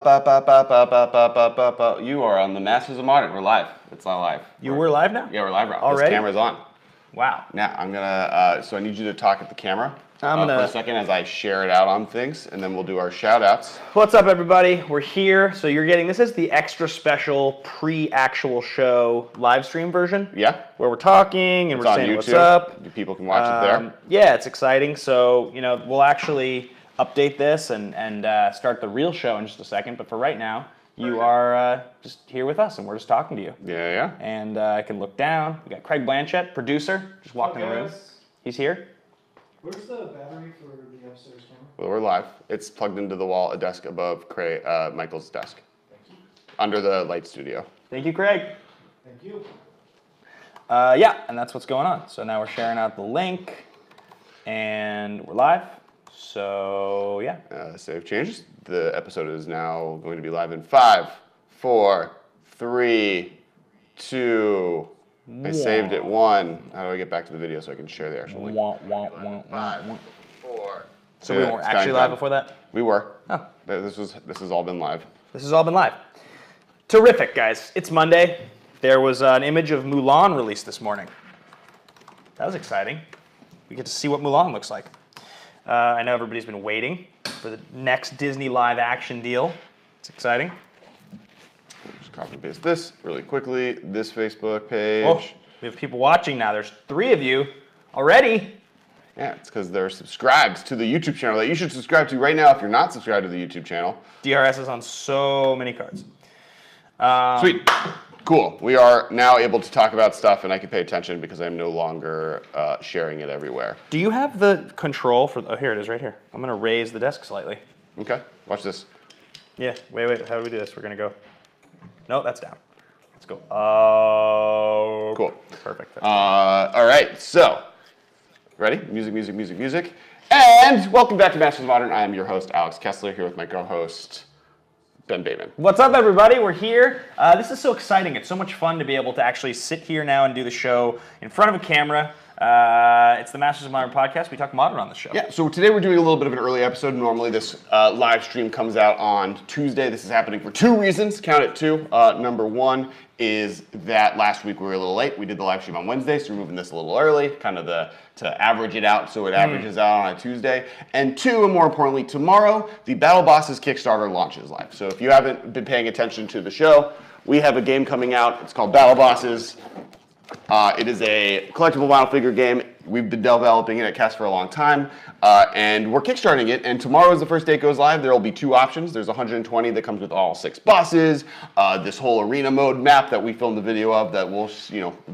You are on the Masters of Modern. We're live. It's not live. We're live now? Yeah, we're live now. Already? This camera's on. Wow. Now, I'm going to, so I need you to talk at the camera for a second as I share it out on things, and then we'll do our shout-outs. What's up, everybody? We're here. So you're getting, this is the extra special pre-actual show live stream version. Yeah. Where we're talking and It's we're on saying YouTube. what's up. People can watch it there. Yeah, it's exciting. So, we'll actually update this and start the real show in just a second. But for right now, you are just here with us, and we're just talking to you. Yeah. And I can look down. We got Craig Blanchett, producer, just walking in the room. He's here. Where's the battery for the upstairs camera? Well, we're live. It's plugged into the wall, a desk above Michael's desk. Thank you. Under the light studio. Thank you, Craig. Thank you. Yeah, and that's what's going on. So now we're sharing out the link, and we're live. So, yeah. Save changes. The episode is now going to be live in 5, 4, 3, 2. I saved it 1. How do I get back to the video so I can share the actual link? 5, 4. So we weren't actually live before that? We were. Oh. This has all been live. This has all been live. Terrific, guys. It's Monday. There was an image of Mulan released this morning. That was exciting. We get to see what Mulan looks like. I know everybody's been waiting for the next Disney live action deal. It's exciting. Just copy and paste this really quickly. This Facebook page. Oh, we have people watching now. There's 3 of you already. Yeah, it's because they're subscribed to the YouTube channel that you should subscribe to right now if you're not subscribed to the YouTube channel. DRS is on so many cards. Sweet. Cool. We are now able to talk about stuff, and I can pay attention because I'm no longer sharing it everywhere. Do you have the control for... Oh, here it is right here. I'm going to raise the desk slightly. Okay. Watch this. Yeah. Wait. How do we do this? We're going to go... No, that's down. Let's go. Oh. Cool. Perfect. All right. So, ready? Music. And welcome back to Masters of Modern. I am your host, Alex Kessler, here with my co-host, Ben Bateman. What's up, everybody? We're here. This is so exciting. It's so much fun to be able to actually sit here now and do the show in front of a camera. It's the Masters of Modern podcast. We talk modern on the show. Yeah, so today we're doing a little bit of an early episode. Normally this live stream comes out on Tuesday. This is happening for 2 reasons. Count it 2. Number 1 is that last week we were a little late. We did the live stream on Wednesday, so we're moving this a little early, kind of to average it out so it averages out on a Tuesday. And 2, and more importantly, tomorrow, the Battle Bosses Kickstarter launches live. So if you haven't been paying attention to the show, we have a game coming out. It's called Battle Bosses. It is a collectible vinyl figure game. We've been developing it at Kessler for a long time, and we're kickstarting it. And tomorrow is the first day it goes live. There will be 2 options. There's 120 that comes with all 6 bosses. This whole arena mode map that we filmed the video of that we'll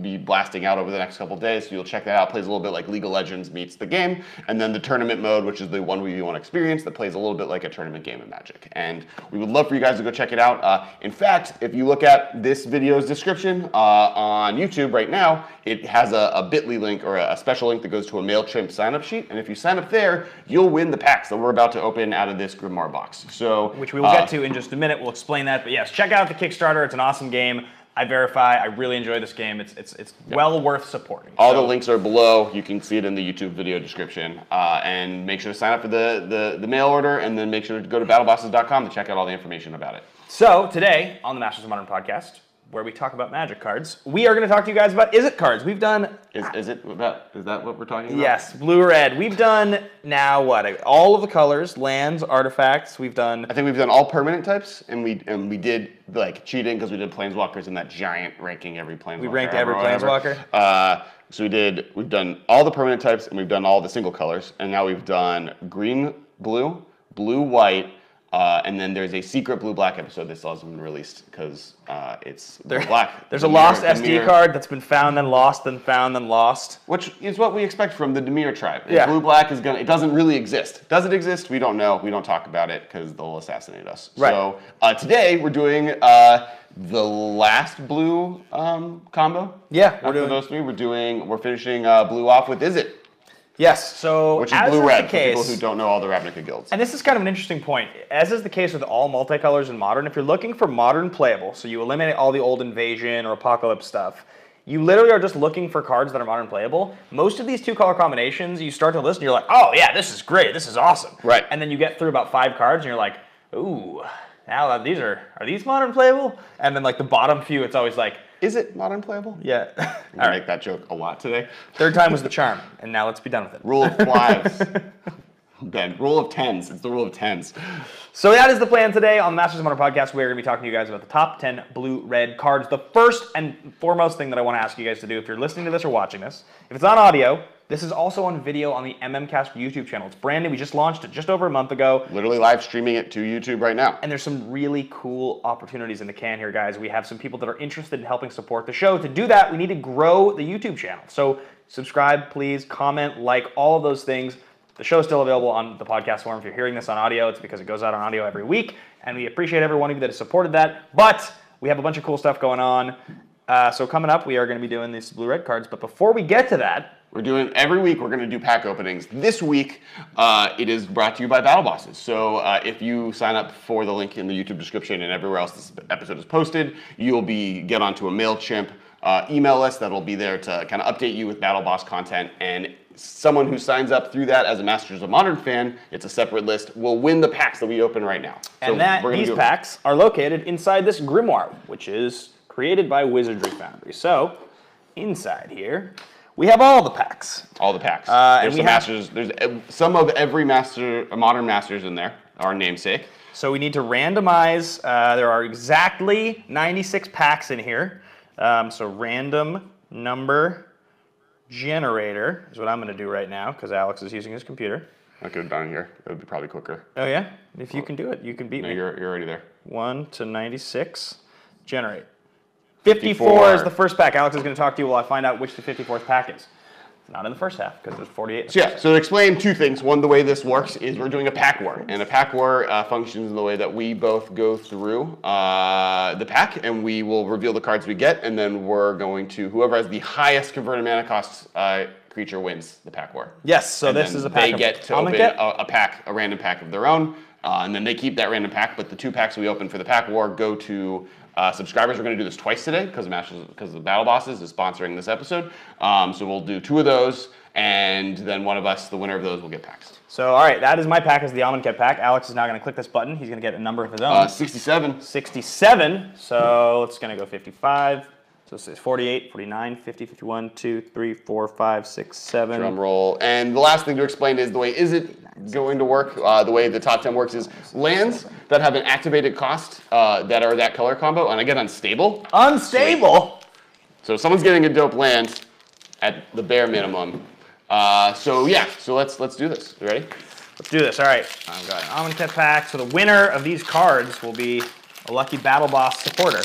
be blasting out over the next couple of days. So you'll check that out. It plays a little bit like League of Legends meets the game, and then the tournament mode, which is the 1v1 experience that plays a little bit like a tournament game of Magic. And we would love for you guys to go check it out. In fact, if you look at this video's description on YouTube right now, it has a bit.ly link or a special link that goes to a MailChimp sign-up sheet, and if you sign up there, you'll win the packs that we're about to open out of this Grimoire box. So, which we will get to in just a minute. We'll explain that, but yes, check out the Kickstarter. It's an awesome game. I verify. I really enjoy this game. It's well worth supporting. All the links are below. You can see it in the YouTube video description, and make sure to sign up for the mail order, and then make sure to go to battlebosses.com to check out all the information about it. So today on the Masters of Modern podcast, where we talk about Magic cards, we are going to talk to you guys about Izzet cards. We've done... Is that what we're talking about? Yes, blue-red. We've done now what? All of the colors, lands, artifacts. We've done... I think we've done all permanent types, and we did like cheating because we did planeswalkers in that giant ranking every planeswalker. We ranked every planeswalker. So we've done all the permanent types, and we've done all the single colors, and now we've done green, blue, blue, white. And then there's a secret blue-black episode that still hasn't been released because it's black. There's a lost SD card that's been found, then lost, then found, then lost. Which is what we expect from the Dimir tribe. Yeah. Blue-black it doesn't really exist. Does it exist? We don't know. We don't talk about it because they'll assassinate us. Right. So today we're doing the last blue combo. Yeah, After those 3, we're finishing blue off with Izzet. Yes, so which is blue-red for people who don't know all the Ravnica guilds. And this is kind of an interesting point. As is the case with all multicolors in Modern, if you're looking for Modern playable, so you eliminate all the old Invasion or Apocalypse stuff, you literally are just looking for cards that are Modern playable. Most of these 2-color combinations, you start to listen, you're like, oh yeah, this is great, this is awesome. Right. And then you get through about 5 cards, and you're like, ooh, Now these are these modern playable? And then like the bottom few, it's always like, Is it modern playable? yeah. I'm All gonna right. make that joke a lot today. Third time was the charm, and now let's be done with it. Rule of fives. Ben, rule of tens. It's the rule of tens. So that is the plan today on the Masters of Modern podcast. We're going to be talking to you guys about the top 10 blue-red cards. The first and foremost thing that I want to ask you guys to do, if you're listening to this or watching this, if it's on audio, this is also on video on the MMCast YouTube channel. It's brand new. We just launched it just over a month ago. Literally live streaming it to YouTube right now. And there's some really cool opportunities in the can here, guys. We have some people that are interested in helping support the show. To do that, we need to grow the YouTube channel. So subscribe, please, comment, like, all of those things. The show is still available on the podcast form. If you're hearing this on audio, it's because it goes out on audio every week, and we appreciate every one of you that has supported that. But we have a bunch of cool stuff going on. So coming up, we are going to be doing these blue-red cards. But before we get to that, We're doing every week. We're going to do pack openings. This week, it is brought to you by Battle Bosses. So if you sign up for the link in the YouTube description and everywhere else this episode is posted, you'll get onto a MailChimp email list that'll be there to kind of update you with Battle Boss content. And someone who signs up through that as a Masters of Modern fan, it's a separate list, will win the packs that we open right now. So and these packs are located inside this grimoire, which is created by Wizardry Foundry. So inside here, we have all the packs. All the packs. And There's Masters. There's some of every Modern Masters in there. Our namesake. So we need to randomize. There are exactly 96 packs in here. So random number generator is what I'm going to do right now because Alex is using his computer. I could have done it here. It would be probably quicker. Oh yeah? If you can do it, you can beat No, me. you're already there. 1 to 96. Generate. 54 is the first pack. Alex is going to talk to you while I find out which the 54th pack is. It's not in the first half because there's 48. So yeah, so to explain two things. One, the way this works is we're doing a pack war. And a pack war functions in the way that we both go through the pack and we will reveal the cards we get. And then we're going to, whoever has the highest converted mana cost creature wins the pack war. Yes, so And this then is a pack. They get to open a random pack of their own. And then they keep that random pack. But the two packs we open for the pack war go to subscribers. We're going to do this twice today because the Battle Bosses is sponsoring this episode. So we'll do two of those, and then one of us, the winner of those, will get packs. So, all right, that is my pack, is the Amonkhet pack. Alex is now going to click this button. He's going to get a number of his own. 67. 67. So it's going to go 55. So it's 48, 49, 50, 51, 2, 3, 4, 5, 6, 7. Drum roll. And the last thing to explain is the way is it going to work. The way the top 10 works is lands that have an activated cost that are that color combo, and I get unstable. Unstable? So someone's getting a dope land at the bare minimum. So yeah, so let's do this. You ready? Let's do this. All right, I've got an Amonkhet pack. So the winner of these cards will be a lucky Battle Boss supporter.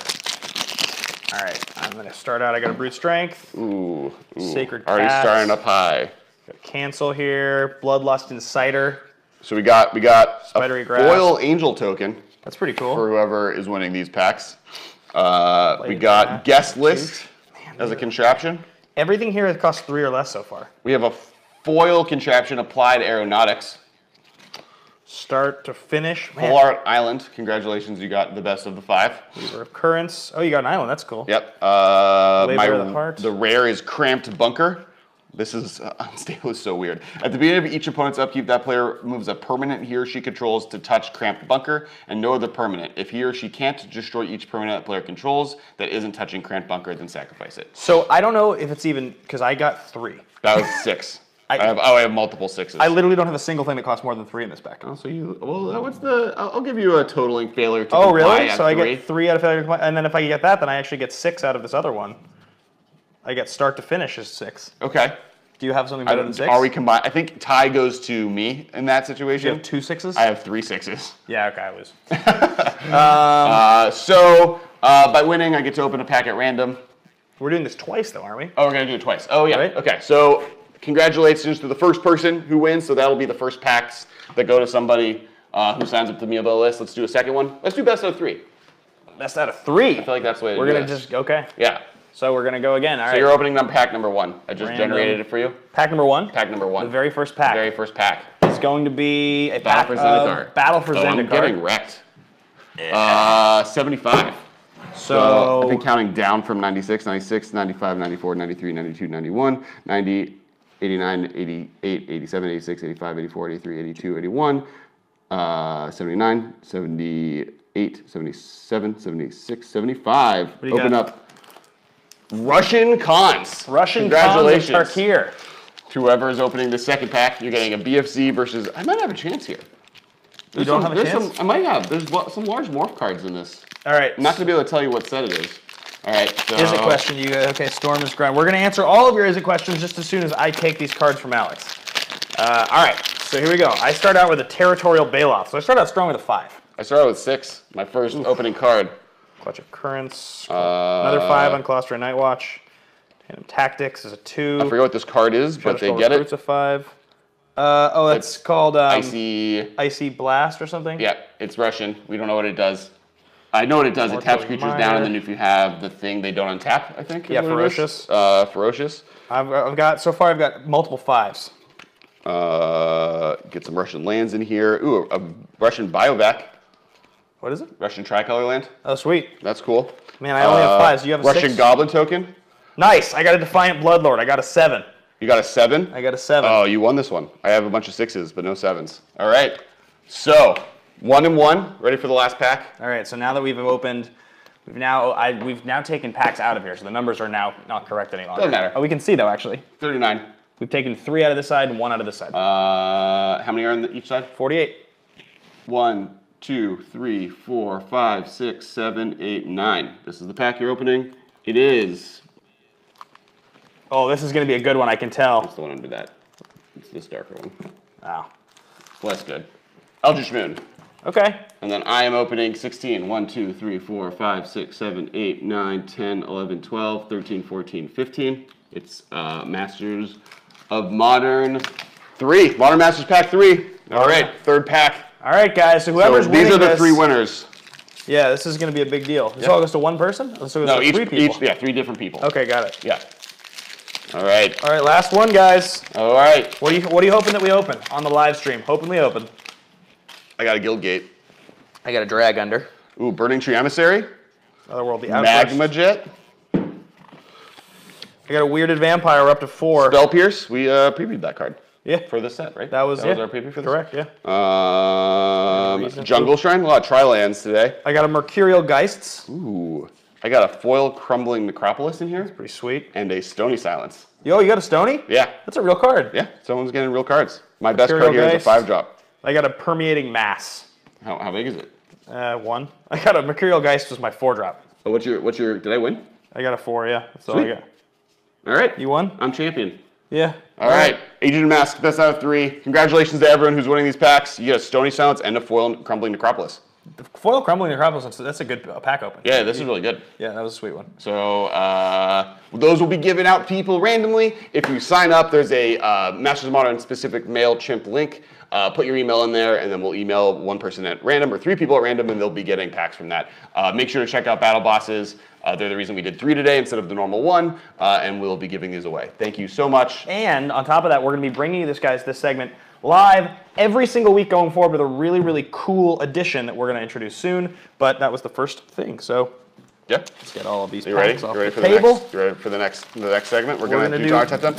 All right, I'm going to start out. I got a Brute Strength. Ooh. Sacred Already Cast. starting up high. Got Cancel here. Bloodlust Inciter. So we got Spidery a Grasp. foil angel token That's pretty cool. for whoever is winning these packs. We Blade got Grasp. guest list as a contraption. Everything here has cost 3 or less so far. We have a foil contraption, applied aeronautics. Start to finish. Man, Full Art Island. Congratulations, you got the best of the 5. Weaver of Currents. Oh, you got an island. That's cool. Yep. Labor of the Heart. The rare is Cramped Bunker. This is unstable. Is so weird. At the beginning of each opponent's upkeep, that player moves a permanent he or she controls to touch Cramped Bunker, and no other permanent. If he or she can't destroy each permanent that player controls that isn't touching Cramped Bunker, then sacrifice it. So I don't know if it's even, because I got 3. That was 6. I have multiple 6s. I literally don't have a single thing that costs more than 3 in this pack. Oh, so what's the? I'll give you a totaling failure to Oh, comply really? at So I 3. get 3 out of failure to comply, and then if I get that, then I actually get 6 out of this other one. I get start to finish as 6. Okay. Do you have something better than 6? Are we combined? I think tie goes to me in that Do situation. you have 2 6s? I have 3 6s. Yeah, okay, I lose. So by winning, I get to open a pack at random. We're doing this twice, though, aren't we? Oh, we're gonna do it twice. Oh yeah. Right. Okay. So congratulations to the first person who wins. So that'll be the first packs that go to somebody who signs up to the Meal Bill list. Let's do a second one. Let's do best out of 3. Best out of 3. I feel like that's the way to We're do gonna this. just okay. Yeah. So we're gonna go again. All So right. you're opening pack number 1. I just Random. generated it for you. Pack number 1. Pack number 1. The very first pack. Very first pack. Is going to be a pack Battle for Zendikar. of Battle for I'm Zendikar. getting wrecked. 75. So I've been counting down from 96, 96, 95, 94, 93, 92, 91, 90, 89, 88, 87, 86, 85, 84, 83, 82, 81, 79, 70, 78, 77, 76, 75. What do you Open got? up. Russian Cons. Russian Congratulations. Cons of Tarkir. Whoever is opening the second pack, you're getting a BFZ versus. I might have a chance here. You don't have a chance? I might have. There's some large morph cards in this. All right. I'm not going to be able to tell you what set it is. All right. So. Izzet question. You guys, okay, Storm is grind. We're going to answer all of your Izzet questions just as soon as I take these cards from Alex. All right. So here we go. I start out with a Territorial Bailoff. So I start out strong with a 5. I started with 6. My first opening card. Clutch of Currents. Another 5 on Colostra Night Watch. Tandem Tactics is a 2. I forget what this card is, but they get it. It's a 5. It's called Icy Blast or something? Yeah, it's Russian. We don't know what it does. I know what it does. It taps creatures down, and then if you have the thing, they don't untap, I think. Yeah, Ferocious. Ferocious. I've got multiple 5s. Get some Russian lands in here. Ooh, a Russian Biovac. What is it? Russian tricolor land. Oh, sweet. That's cool. Man, I only have 5s. Do you have a Russian 6? Goblin token. Nice. I got a Defiant Bloodlord. I got a 7. You got a 7? I got a 7. Oh, you won this one. I have a bunch of 6s, but no 7s. All right. So, 1 and 1. Ready for the last pack? All right. So now that we've opened, we've now taken packs out of here, so the numbers are now not correct any longer. Doesn't matter. Oh, we can see though actually. 39. We've taken 3 out of this side and 1 out of this side. How many are on each side? 48. 1, 2, 3, 4, 5, 6, 7, 8, 9. This is the pack you're opening. It is. Oh, this is going to be a good one, I can tell. It's the one under that. It's this darker one. Wow. It's less good. Eldritch Moon. Okay. And then I am opening 16. 1, 2, 3, 4, 5, 6, 7, 8, 9, 10, 11, 12, 13, 14, 15. It's Masters of Modern 3. Modern Masters Pack 3. All right, third pack. All right, guys. So whoever's winning these are the this, 3 winners. Yeah, this is going to be a big deal. This all goes to one person? So it goes to 3 people? Yeah, 3 different people. Okay, got it. Yeah. All right. All right, last one, guys. All right. What are you hoping that we open on the live stream? Hoping we open. I got a Guildgate. I got a Drag Under. Ooh, Burning Tree Emissary. Otherworldly Outburst. Magma Jet. I got a Weirded Vampire. We're up to 4. Spell Pierce. We previewed that card. Yeah. For this set, right? That was our preview for this. Correct, yeah. Jungle Shrine. A lot of Tri-lands today. I got a Mercurial Geists. Ooh. I got a foil Crumbling Necropolis in here. Pretty sweet. And a Stony Silence. Yo, you got a Stony? Yeah. That's a real card. Yeah, someone's getting real cards. My best Mercurial card here is a Geist. 5-drop. I got a Permeating Mass. How big is it? 1. I got a Mercurial Geist was my 4-drop. Oh, what's your, did I win? I got a 4, yeah. That's all Sweet. I got. All right. You won? I'm champion. Yeah. All right. Agent Mask, best out of 3. Congratulations to everyone who's winning these packs. You get a Stony Silence and a foil Crumbling Necropolis. The foil Crumbling Necropolis, that's a good pack open. Yeah, this is really good. Yeah, that was a sweet one. So those will be given out to people randomly. If you sign up, there's a Masters of Modern specific MailChimp link. Put your email in there, and then we'll email 1 person at random or 3 people at random, and they'll be getting packs from that. Make sure to check out Battle Bosses. They're the reason we did 3 today instead of the normal 1, and we'll be giving these away. Thank you so much. And on top of that, we're going to be bringing you this segment live every single week going forward with a really, really cool addition that we're going to introduce soon. But that was the first thing, so Yeah. let's get all of these You ready? packs off You ready the for table. You ready for the next segment? We're gonna gonna do do Dark Touchdown.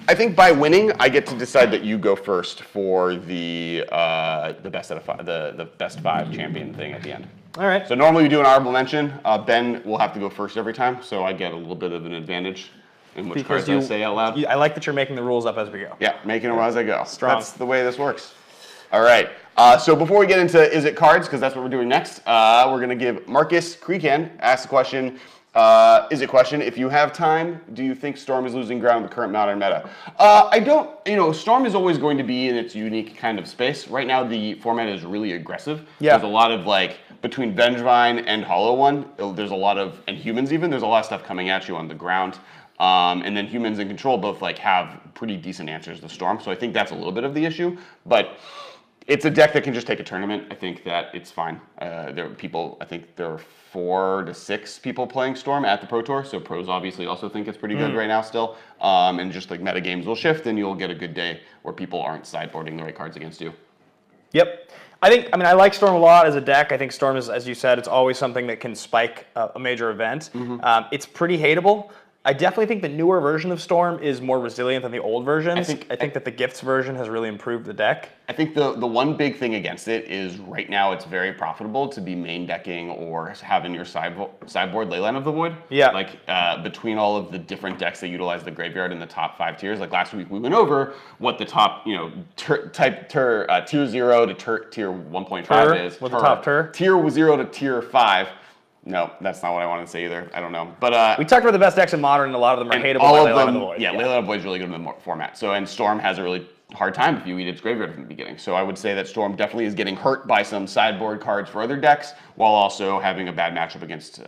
I think by winning, I get to decide that you go first for the best out of 5, the best 5 champion thing at the end. All right. So normally we do an honorable mention. Ben will have to go first every time, so I get a little bit of an advantage in which cards I say out loud. I like that you're making the rules up as we go. Yeah, making them as I go. Strong. That's the way this works. All right. So before we get into Izzet cards, because that's what we're doing next, we're going to give Marcus Creekan ask the question, Izzet question, if you have time, do you think Storm is losing ground in the current Modern meta? I don't, Storm is always going to be in its unique kind of space. Right now, the format is really aggressive. Yeah. There's a lot of, between Vengevine and Hollow One, there's a lot of, and Humans even, there's a lot of stuff coming at you on the ground. And then Humans and Control both have pretty decent answers to Storm, so I think that's a little bit of the issue. But it's a deck that can just take a tournament. I think that it's fine. I think there are 4 to 6 people playing Storm at the Pro Tour, so pros obviously also think it's pretty good right now still. And just meta games will shift, and you'll get a good day where people aren't sideboarding the right cards against you. Yep. I like Storm a lot as a deck. I think Storm is, as you said, it's always something that can spike a major event. It's pretty hateable. I definitely think the newer version of Storm is more resilient than the old versions. I think that the Gifts version has really improved the deck. I think the one big thing against it is right now it's very profitable to be main decking or having your sideboard Leyline of the Void. Yeah. Like between all of the different decks that utilize the graveyard in the top 5 tiers. Like last week we went over what the top, tier 0 to tier 1.5 is. What the top tier? Tier 0 to tier 5. No, that's not what I wanted to say either. I don't know. But we talked about the best decks in Modern, and a lot of them are hateable all by of Leyline them, of the Void. yeah, Leyline of the Void is really good in the format. So, and Storm has a really hard time if you eat its graveyard from the beginning. So I would say that Storm definitely is getting hurt by some sideboard cards for other decks, while also having a bad matchup against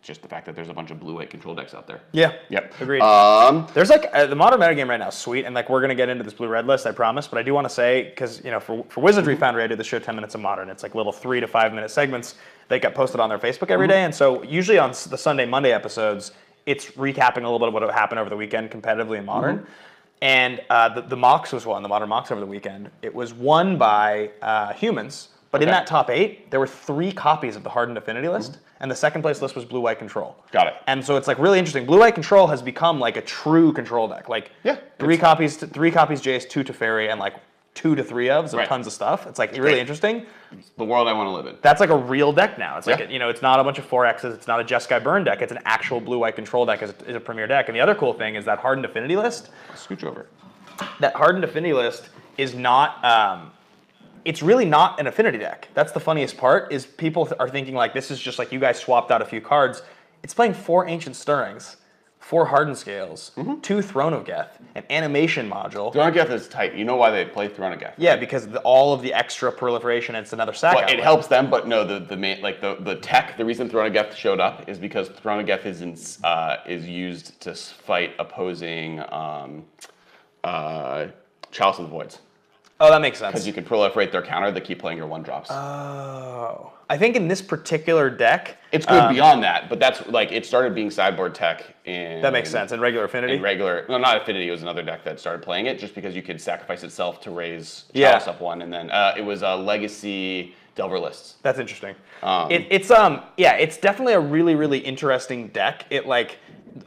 just the fact that there's a bunch of blue-white control decks out there. Yeah. Yep. Agreed. There's like the Modern metagame right now is sweet, and like we're gonna get into this blue-red list, I promise. But I do want to say, because for Wizardry Foundry, I do the show 10 Minutes of Modern. It's like little 3 to 5 minute segments that get posted on their Facebook every day, and so usually on the Sunday Monday episodes, it's recapping a little bit of what happened over the weekend competitively in Modern. And the Mox was won, the Modern Mox over the weekend. It was won by humans. But in that top 8, there were 3 copies of the Hardened Affinity list, and the second place list was Blue-White Control. Got it. And so it's like really interesting. Blue-White Control has become like a true control deck. Like 3 copies Jace, 2 Teferi, and like 2 to 3 of tons of stuff. It's like really interesting. It's the world I want to live in. That's like a real deck now. It's like it's not a bunch of 4Xs. It's not a Jeskai Burn deck. It's an actual Blue-White Control deck as a premier deck. And the other cool thing is that Hardened Affinity list. Scooch over. That Hardened Affinity list is not. It's really not an affinity deck. That's the funniest part, is people are thinking like this is just like you guys swapped out a few cards. It's playing 4 Ancient Stirrings, 4 Hardened Scales, 2 Throne of Geth, an animation module. Throne of Geth is tight. You know why they play Throne of Geth? Yeah, because all of the extra proliferation, it's another sack Well, outlet. it helps them, but no, the main the tech. The reason Throne of Geth showed up is because Throne of Geth is used to fight opposing Chalice of the Voids. Oh, that makes sense. Because you can proliferate their counter, they keep playing your 1-drops. Oh. I think in this particular deck... It's good beyond that, but that's like, it started being sideboard tech in... That makes sense, in regular Affinity? No, not Affinity, it was another deck that started playing it, just because you could sacrifice itself to raise Chalice up 1, and then it was a Legacy Delver lists. That's interesting. It's definitely a really, really interesting deck.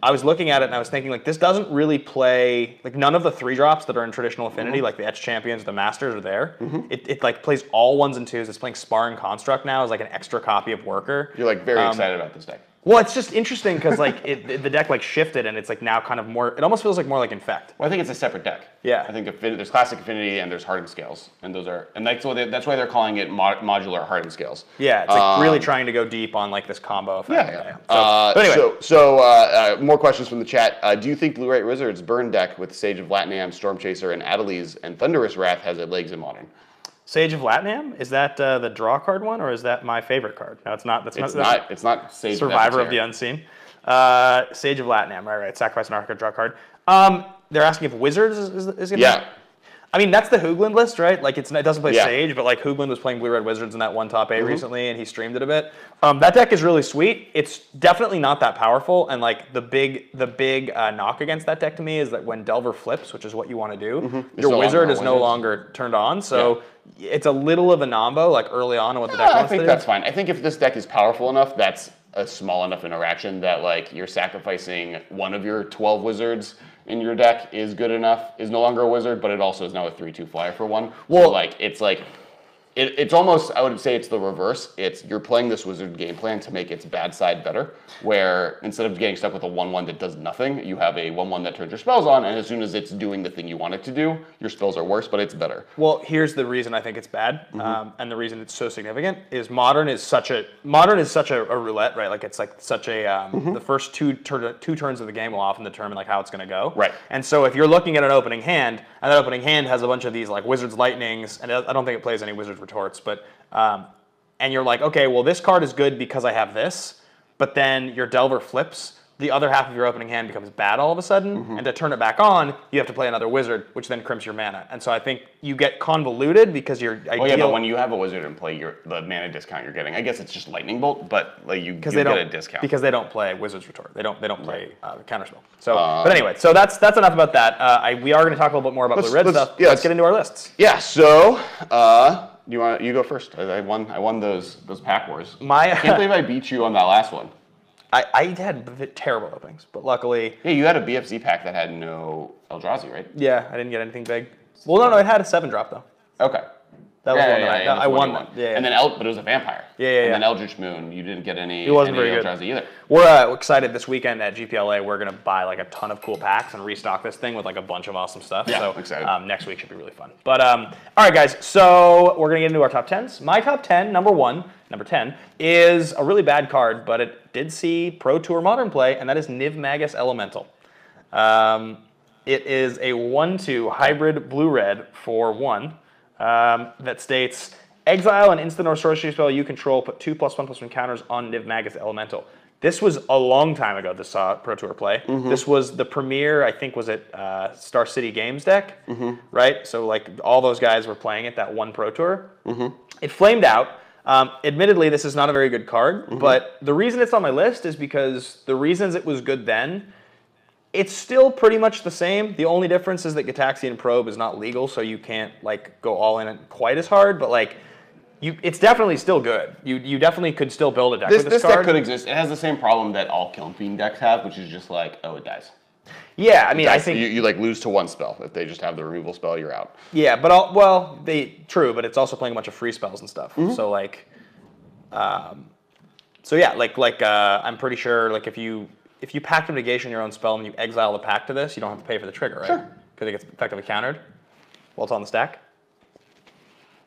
I was looking at it and I was thinking like this doesn't really play like none of the 3-drops that are in traditional Affinity, like the Etch Champions, the Masters are there. It like plays all 1s and 2s. It's playing Sparring Construct now as like an extra copy of Worker. You're like very excited about this deck. Well, it's just interesting because like the deck like shifted and it's like now kind of more. It almost feels like more like Infect. Well, I think it's a separate deck. Yeah. I think there's Classic Affinity and there's Hardened Scales, and that's why they're calling it modular Hardened Scales. Yeah, it's like really trying to go deep on like this combo effect. Yeah. But anyway, more questions from the chat. Do you think Blue-White Wizards burn deck with Sage of Latniam, Storm Chaser, and Adeliz and Thunderous Wrath has it legs in Modern? Sage of Latniam, is that the draw card one, or is that my favorite card? No, it's not. It's not Sage. Survivor of the Unseen. Sage of Latniam. Right. Sacrifice an archetype, draw card. They're asking if Wizards is going to. Yeah. I mean, that's the Hoogland list, right? Like, it doesn't play Yeah. Sage, but like Hoogland was playing Blue-Red Wizards in that one top 8 recently, and he streamed it a bit. That deck is really sweet. It's definitely not that powerful, and like the big knock against that deck to me is that when Delver flips, which is what you want to do, your Wizard is no longer turned on. So it's a little of a nombo, like early on in what the deck wants to do. I think that's fine. I think if this deck is powerful enough, that's a small enough interaction that like you're sacrificing one of your 12 wizards in your deck is good enough, is no longer a wizard, but it also is now a 3/2 flyer for 1. Well, so like it's almost, I would say it's the reverse. It's you're playing this wizard game plan to make its bad side better, where instead of getting stuck with a 1/1 that does nothing, you have a 1/1 that turns your spells on, and as soon as it's doing the thing you want it to do, your spells are worse, but it's better. Well, here's the reason I think it's bad, and the reason it's so significant is Modern is such a roulette, right? Like it's like such a the first two turns of the game will often determine like how it's going to go. Right. And so if you're looking at an opening hand, and that opening hand has a bunch of these like Wizards Lightnings, and I don't think it plays any Wizards Retorts, but and you're like, okay, well this card is good because I have this, but then your Delver flips, the other half of your opening hand becomes bad all of a sudden, and to turn it back on, you have to play another wizard, which then crimps your mana. And so I think you get convoluted because your ideal... Oh yeah, but when you have a wizard in play, the mana discount you're getting, I guess it's just Lightning Bolt, but like you get a discount. Because they don't play Wizard's Retort. They don't play Counterspell. So, but anyway, so that's enough about that. We are going to talk a little bit more about Blue-Red stuff. Yeah, let's get into our lists. Yeah, so... you go first. I won those pack wars. I can't believe I beat you on that last one. I had terrible openings, but luckily, Yeah, you had a BFZ pack that had no Eldrazi, right? yeah, I didn't get anything big. Well, no, it had a 7-drop though. Okay. That was one that that's I one won. you Yeah, yeah. And then but it was a vampire. Yeah, And then Eldritch Moon, you didn't get any. It wasn't any very good. Eldrazi either. We're excited this weekend at GPLA. We're gonna buy like a ton of cool packs and restock this thing with like a bunch of awesome stuff. Yeah, so excited. next week should be really fun. But all right, guys. So we're gonna get into our top 10s. My top 10, number 10, is a really bad card, but it did see Pro Tour Modern play, and that is Niv Magus Elemental. It is a 1/2 hybrid blue-red for 1 that states, exile an instant or sorcery spell you control, put 2+1/+1 counters on Niv Magus Elemental. This was a long time ago this saw Pro Tour play. This was the premier, I think, was it Star City Games deck, right? So like all those guys were playing it that one Pro Tour. It flamed out. Admittedly, this is not a very good card, but the reason it's on my list is because the reasons it was good then, it's still pretty much the same. The only difference is that Gitaxian Probe is not legal, so you can't like go all in it quite as hard, but like it's definitely still good. You definitely could still build a deck with this card. This deck could exist. It has the same problem that all Kiln Fiend decks have, which is just like, oh, it dies. Yeah, I mean, I think you like lose to one spell. If they just have the removal spell, you're out. yeah, but true, but it's also playing a bunch of free spells and stuff. So like, so yeah, I'm pretty sure like if you pact of negation your own spell and you exile the pact to this, you don't have to pay for the trigger, right? Sure. Because it gets effectively countered while it's on the stack.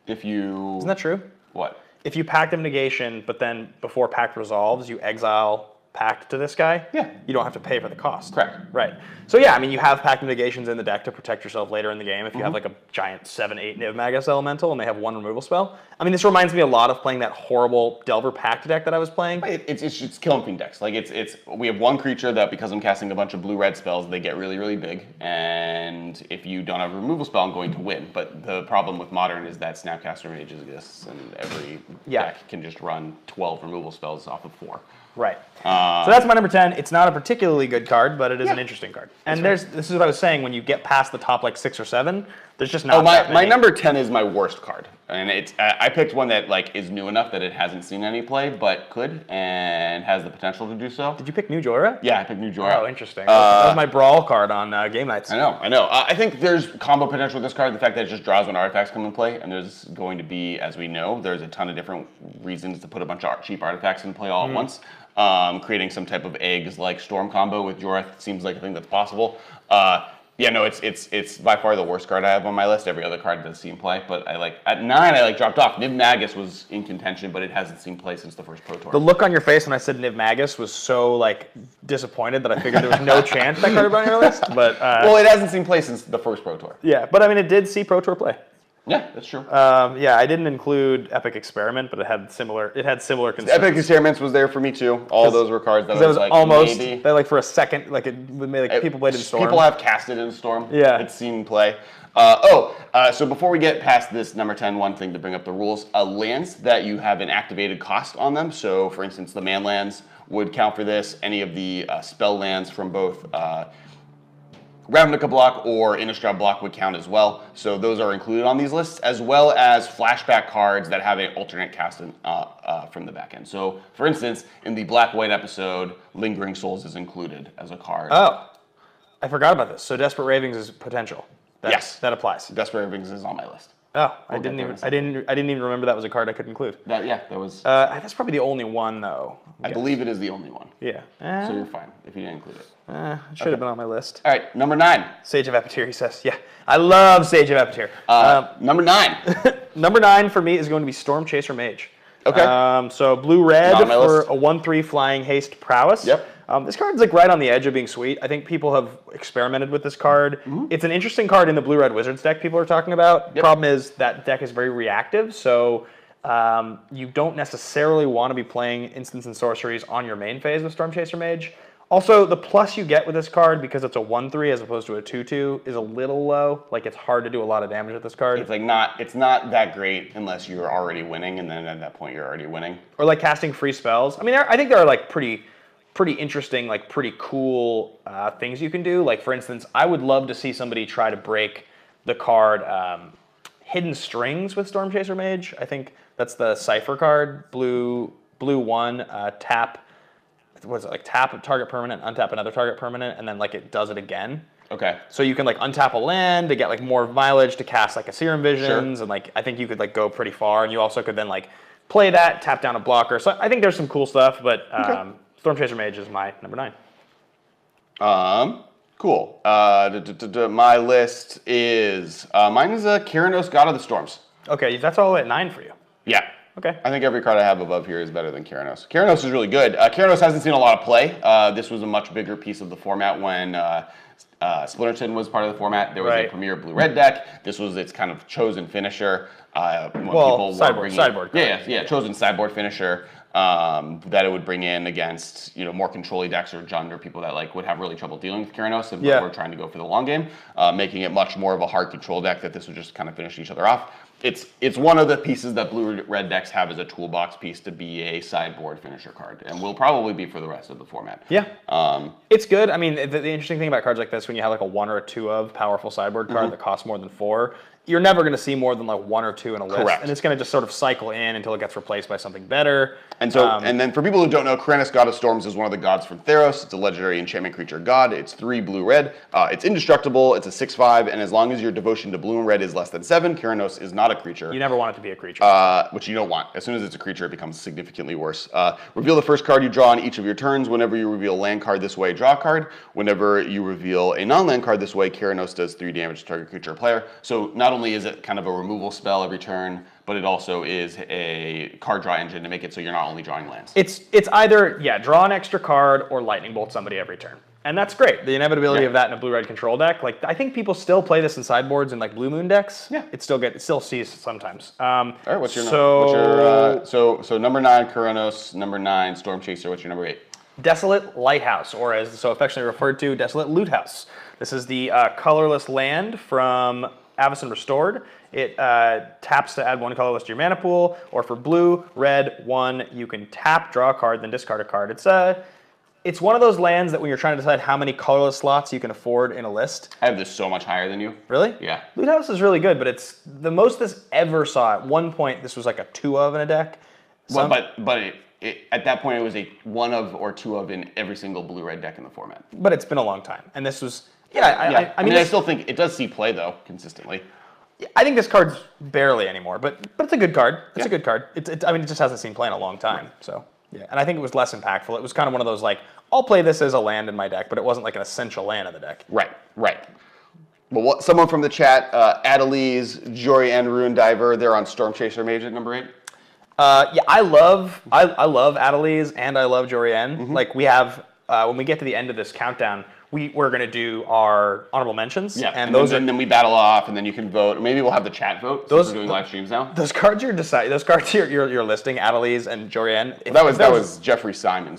If you... Isn't that true? What? If you pact of negation, but then before pact resolves, you exile pact to this guy, Yeah. you don't have to pay for the cost. Correct. Right. So yeah, I mean, you have pact of negations in the deck to protect yourself later in the game if you have like a giant 7/8 Niv Magus Elemental and they have 1 removal spell. I mean, this reminds me a lot of playing that horrible Delver Pact deck that I was playing. It's Kiln Fiend decks. Like we have one creature that because I'm casting a bunch of blue-red spells, they get really, really big. And if you don't have a removal spell, I'm going to win. But the problem with Modern is that Snapcaster Mage exists, and every deck can just run 12 removal spells off of 4. Right. So that's my number 10. It's not a particularly good card, but it is an interesting card. And this is what I was saying, when you get past the top like 6 or 7, there's just not that many. My number 10 is my worst card. And it's I picked one that like is new enough that it hasn't seen any play, but could and has the potential to do so. Did you pick New Jora? Yeah, I picked New Jora. Oh, interesting. That was my brawl card on game nights. I know. I think there's combo potential with this card. The fact that it just draws when artifacts come in play, and there's going to be, as we know, there's a ton of different reasons to put a bunch of cheap artifacts in play all at once. Creating some type of eggs like Storm combo with Jorah seems like a thing that's possible. Yeah, no, it's by far the worst card I have on my list. Every other card does see him play, but at 9 I dropped off. Niv Magus was in contention, but it hasn't seen play since the first Pro Tour. The look on your face when I said Niv Magus was so disappointed that I figured there was no chance that card would be on your list. But well, it hasn't seen play since the first Pro Tour. Yeah, but I mean, it did see Pro Tour play. Yeah, that's true. Yeah, I didn't include Epic Experiment, but it had similar concerns. Epic Experiments was there for me too. All those were cards that I was like, almost maybe. they for a second people played in Storm. People have cast it in Storm. Yeah, it's seen play. So before we get past this number 10, one thing to bring up the rules: lands that you have an activated cost on them. So, for instance, the man lands would count for this. Any of the spell lands from both. Ravnica block or Innistrad block would count as well. So those are included on these lists, as well as flashback cards that have an alternate cast from the back end. So, for instance, in the Black-White episode, Lingering Souls is included as a card. Oh, I forgot about this. So Desperate Ravings is potential. Yes, that applies. Desperate Ravings is on my list. Oh, I didn't even remember that was a card I could include. That was. That's probably the only one though. I believe it is the only one. Yeah. So you're fine if you didn't include it. It should have been on my list. All right, number 9. Sage of Epicure, he says. Yeah, I love Sage of Epicure. Number 9. Number 9 for me is going to be Storm Chaser Mage. Okay. So blue-red for list. a 1/3 flying haste prowess. Yep. This card's right on the edge of being sweet. I think people have experimented with this card. It's an interesting card in the blue-red Wizards deck people are talking about. Yep. Problem is that deck is very reactive, so you don't necessarily want to be playing instants and sorceries on your main phase with Storm Chaser Mage. Also, the plus you get with this card, because it's a 1/3 as opposed to a 2/2, is a little low. It's hard to do a lot of damage with this card. It's not that great unless you're already winning, and then at that point you're already winning. Or casting free spells. I mean, I think there are pretty interesting, pretty cool things you can do. For instance, I would love to see somebody try to break the card Hidden Strings with Storm Chaser Mage. I think that's the Cypher card. Blue 1, tap what is it, like tap a target permanent, untap another target permanent, and then like it does it again. Okay. So you can like untap a land to get like more mileage to cast like a Serum Visions, and like I think you could like go pretty far, and you also could then like play that, tap down a blocker. So I think there's some cool stuff, but Storm Chaser Mage is my number 9. Cool. My list is mine is a Kyranos, God of the Storms. Okay, that's all at 9 for you. Yeah. Okay. I think every card I have above here is better than Kyranos. Kyranos is really good. Kyranos hasn't seen a lot of play. This was a much bigger piece of the format when Splinterton was part of the format. There was a premier blue-red deck. This was its kind of chosen finisher. Sideboard. Chosen sideboard finisher that it would bring in against more control-y decks or Jund or people that like would have really trouble dealing with Kyranos and were trying to go for the long game, making it much more of a hard control deck that this would just kind of finish each other off. It's one of the pieces that blue-red decks have as a toolbox piece to be a sideboard finisher card, and will probably be for the rest of the format. Yeah. It's good. I mean, the interesting thing about cards like this, when you have like a 1 or a 2 of powerful sideboard card that costs more than 4, you're never going to see more than like 1 or 2 in a list. Correct. And it's going to just sort of cycle in until it gets replaced by something better. And so, and then for people who don't know, Kyranos, God of Storms is one of the gods from Theros. It's a legendary enchantment creature god. It's 3 blue-red. It's indestructible. It's a 6/5, and as long as your devotion to blue and red is less than 7, Kyranos is not a creature. You never want it to be a creature. Which you don't want. As soon as it's a creature, it becomes significantly worse. Reveal the first card you draw on each of your turns. Whenever you reveal a land card this way, draw a card. Whenever you reveal a non-land card this way, Kyranos does 3 damage to target creature or player. So not only is it kind of a removal spell every turn, but it also is a card draw engine to make it so you're not only drawing lands. It's either, draw an extra card or lightning bolt somebody every turn. And that's great. The inevitability of that in a blue-red control deck. Like, I think people still play this in sideboards and like blue moon decks. Yeah. It still sees sometimes. All right, what's your number? So number 9, Kyranos, number 9, Storm Chaser, what's your number 8? Desolate Lighthouse, or as so affectionately referred to, Desolate Loot House. This is the colorless land from Avacyn Restored. It taps to add 1 colorless to your mana pool, or for blue, red, 1, you can tap, draw a card, then discard a card. It's one of those lands that when you're trying to decide how many colorless slots you can afford in a list. I have this so much higher than you. Really? Yeah. Loot House is really good, but it's the most this ever saw. At one point, this was like a 2 of in a deck. But at that point, it was a 1 of or 2 of in every single blue-red deck in the format. But it's been a long time, and this was I mean, I still think it does see play though consistently. I think this card's barely anymore, but it's a good card. It's a good card. It just hasn't seen play in a long time. So yeah, and I think it was less impactful. It was kind of one of those like, I'll play this as a land in my deck, but it wasn't like an essential land in the deck. Right. Well, someone from the chat, Adeliz, Jorian, Ruin Diver, they're on Storm Chaser Mage at number 8. I love Adeliz and I love Jorian. Like we have when we get to the end of this countdown, we're going to do our honorable mentions. Yeah, and then we battle off, and then you can vote. Maybe we'll have the chat vote. We're doing live streams now. Those cards you're listing, Adeliz and Jorian. That was Jeffrey Simon.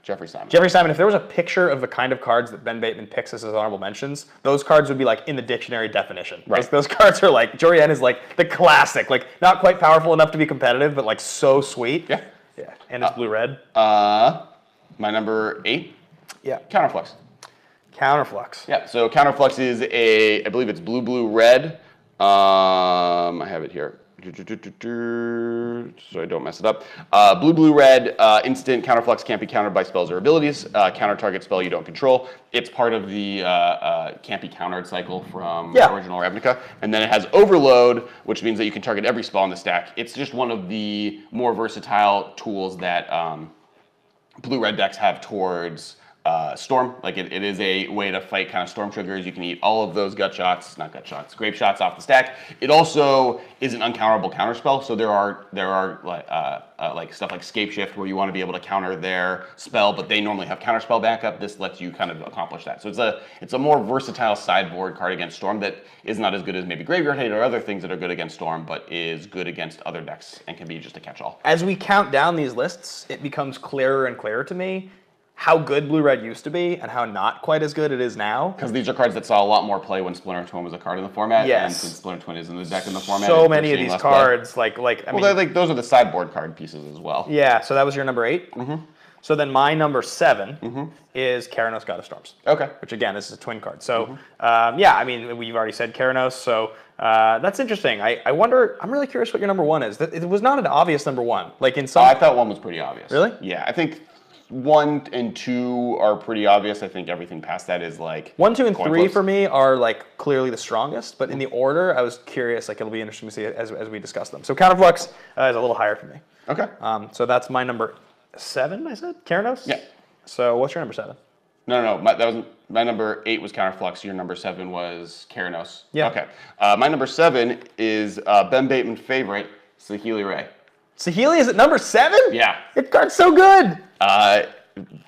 Jeffrey Simon. If there was a picture of the kind of cards that Ben Bateman picks as his honorable mentions, those cards would be like in the dictionary definition. Right. Those cards are like, Jorian is like the classic, like not quite powerful enough to be competitive, but like so sweet. Yeah. And it's blue-red. My number 8. Yeah. Counterflux. Yeah, so Counterflux is I believe it's blue-red. I have it here. So I don't mess it up. Blue-red, instant Counterflux can't be countered by spells or abilities. Counter target spell you don't control. It's part of the can't be countered cycle from original Ravnica. And then it has Overload, which means that you can target every spell in the stack. It's just one of the more versatile tools that blue-red decks have towards Storm. Like it is a way to fight kind of Storm triggers. You can eat all of those grape shots off the stack. It also is an uncounterable counterspell. So there are like stuff like Scape Shift where you want to be able to counter their spell, but they normally have counterspell backup. This lets you kind of accomplish that. So it's a more versatile sideboard card against Storm that is not as good as maybe Graveyard Hate or other things that are good against Storm, but is good against other decks and can be just a catch-all. As we count down these lists, it becomes clearer and clearer to me how good blue-red used to be and how not quite as good it is now. Because these are cards that saw a lot more play when Splinter Twin was a card in the format. Yes. And since Splinter Twin is in the deck in the format, so many of these cards, those are the sideboard card pieces as well. Yeah, so that was your number 8? Mm-hmm. So then my number 7 is Keranos, God of Storms. Okay. Which again, this is a twin card. So yeah, I mean, we've already said Keranos, so that's interesting. I wonder, I'm really curious what your number 1 is. It was not an obvious number 1. Like in some. I thought 1 was pretty obvious. Really? Yeah, I think 1 and 2 are pretty obvious. I think everything past that is like 1, 2, and coin 3 flips. for me are like clearly the strongest, but in the order, I was curious. Like it'll be interesting to see as we discuss them. So Counterflux is a little higher for me. Okay. So that's my number 7. I said Keranos. Yeah. So what's your number 7? No. My number 8 was Counterflux. Your number 7 was Keranos. Yeah. Okay. My number 7 is Ben Bateman's favorite, Saheeli Ray. Saheeli is at number 7? Yeah. It card's so good.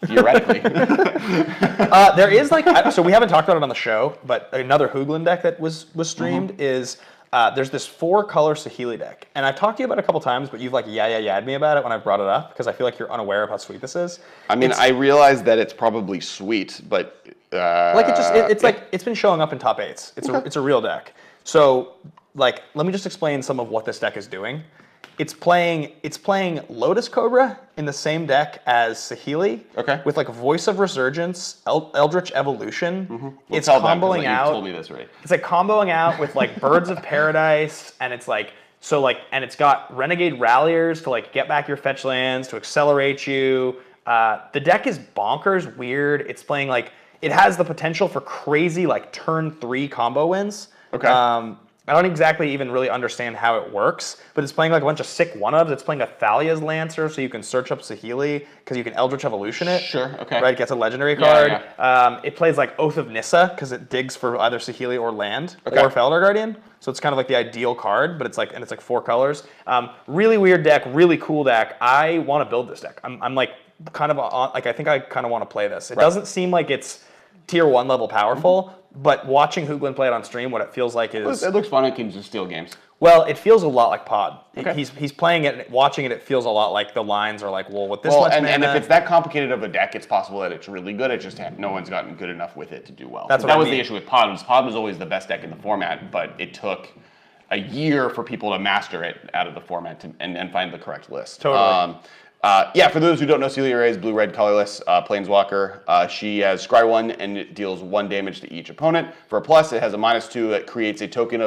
Theoretically. There is like, so we haven't talked about it on the show, but another Hooglin deck that was streamed is there's this 4-color Saheeli deck. And I've talked to you about it a couple times, but you've like yahed me about it when I brought it up because I feel like you're unaware of how sweet this is. I mean, I realize that it's probably sweet, but like it's like it's been showing up in top 8s. It's a real deck. So like let me just explain some of what this deck is doing. It's playing Lotus Cobra in the same deck as Saheeli. Okay. With like Voice of Resurgence, Eldritch Evolution. Well, It's tell them, 'cause, comboing like, out. You told me this already. It's like comboing out with like Birds of Paradise, and it's like and it's got Renegade Ralliers to like get back your fetch lands to accelerate you. The deck is bonkers, weird. It's playing like it has the potential for crazy like turn 3 combo wins. Okay. I don't exactly even really understand how it works, but it's playing like a bunch of sick 1-ofs. It's playing a Thalia's Lancer, so you can search up Saheeli because you can Eldritch Evolution it. Sure, okay. Right, it gets a legendary card. Yeah. It plays like Oath of Nissa because it digs for either Saheeli or land Okay. or Felder Guardian. So it's kind of like the ideal card, but it's like 4 colors. Really weird deck, really cool deck. I want to build this deck. I'm like kind of on, like I think I kind of want to play this. It doesn't seem like it's tier 1 level powerful. But watching Hooglin play it on stream, what it feels like is... It looks fun. It can just steal games. Well, it feels a lot like Pod. Okay. He's playing it, watching it, it feels a lot like the lines are like, well, with this much mana... And if it's that complicated of a deck, it's possible that it's really good. It's just no one's gotten good enough with it to do well. That's what that I was mean. the issue with Pod. Pod was always the best deck in the format, but it took a year for people to master it out of the format and find the correct list. Totally. Yeah, for those who don't know, Saheeli Ray is blue-red colorless Planeswalker. She has Scry 1 and it deals 1 damage to each opponent. For a plus, it has a -2 that creates a token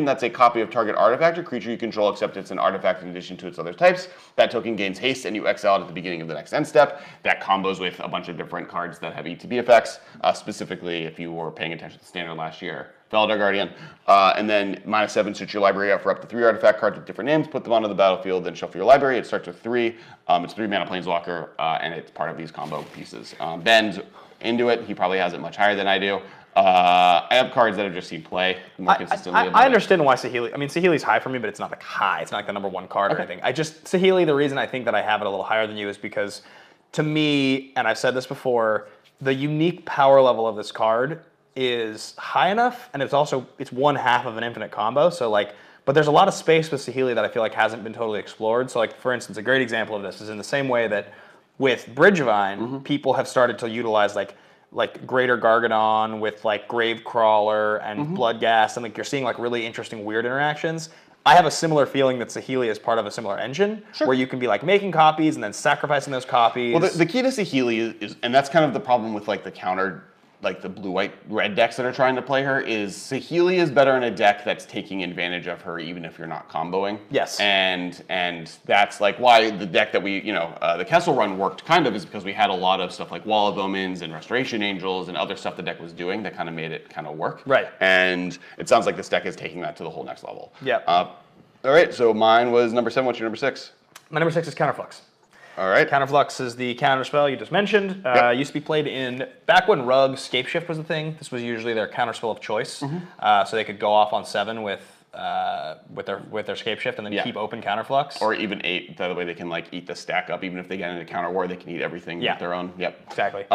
that's a copy of target artifact or creature you control, except it's an artifact in addition to its other types. That token gains haste and you exile it at the beginning of the next end step. That combos with a bunch of different cards that have ETB effects, specifically if you were paying attention to Standard last year. Felder Guardian, and then -7 switch your library out for up to 3 artifact cards with different names, put them onto the battlefield, then shuffle your library. It starts with 3. It's 3 mana Planeswalker, and it's part of these combo pieces. Ben's into it. He probably has it much higher than I do. I have cards that have just seen play more consistently. I understand why Saheeli. I mean, Saheeli's high for me, but it's not like high. It's not like the number 1 card or anything. Saheeli, the reason I think that I have it a little higher than you is because, to me, and I've said this before, the unique power level of this card is high enough, and it's 1/2 of an infinite combo. So like, but there's a lot of space with Saheeli that I feel like hasn't been totally explored. So like, for instance, a great example of this is in the same way that with Bridgevine, people have started to utilize like Greater Gargadon with like Gravecrawler and Bloodghast, and like you're seeing like really interesting weird interactions. I have a similar feeling that Saheeli is part of a similar engine, where you can be like making copies and then sacrificing those copies. Well, the key to Saheeli is, and that's kind of the problem with like the counter, like the blue, white, red decks that are trying to play her, is Saheeli is better in a deck that's taking advantage of her even if you're not comboing. Yes. And that's like why the deck that we, the Kessel run worked kind of is because we had a lot of stuff like Wall of Omens and Restoration Angels and other stuff the deck was doing that kind of made it kind of work. Right. And it sounds like this deck is taking that to the whole next level. Yeah. All right, so mine was number 7. What's your number 6? My number 6 is Counterflux. All right. Counterflux is the counter spell you just mentioned. Used to be played in back when Rug Scapeshift was the thing. This was usually their counter spell of choice, so they could go off on 7 with their Scapeshift and then keep open Counterflux. Or even 8. That way they can like eat the stack up. Even if they get into counter war, they can eat everything with their own. Yep. Exactly.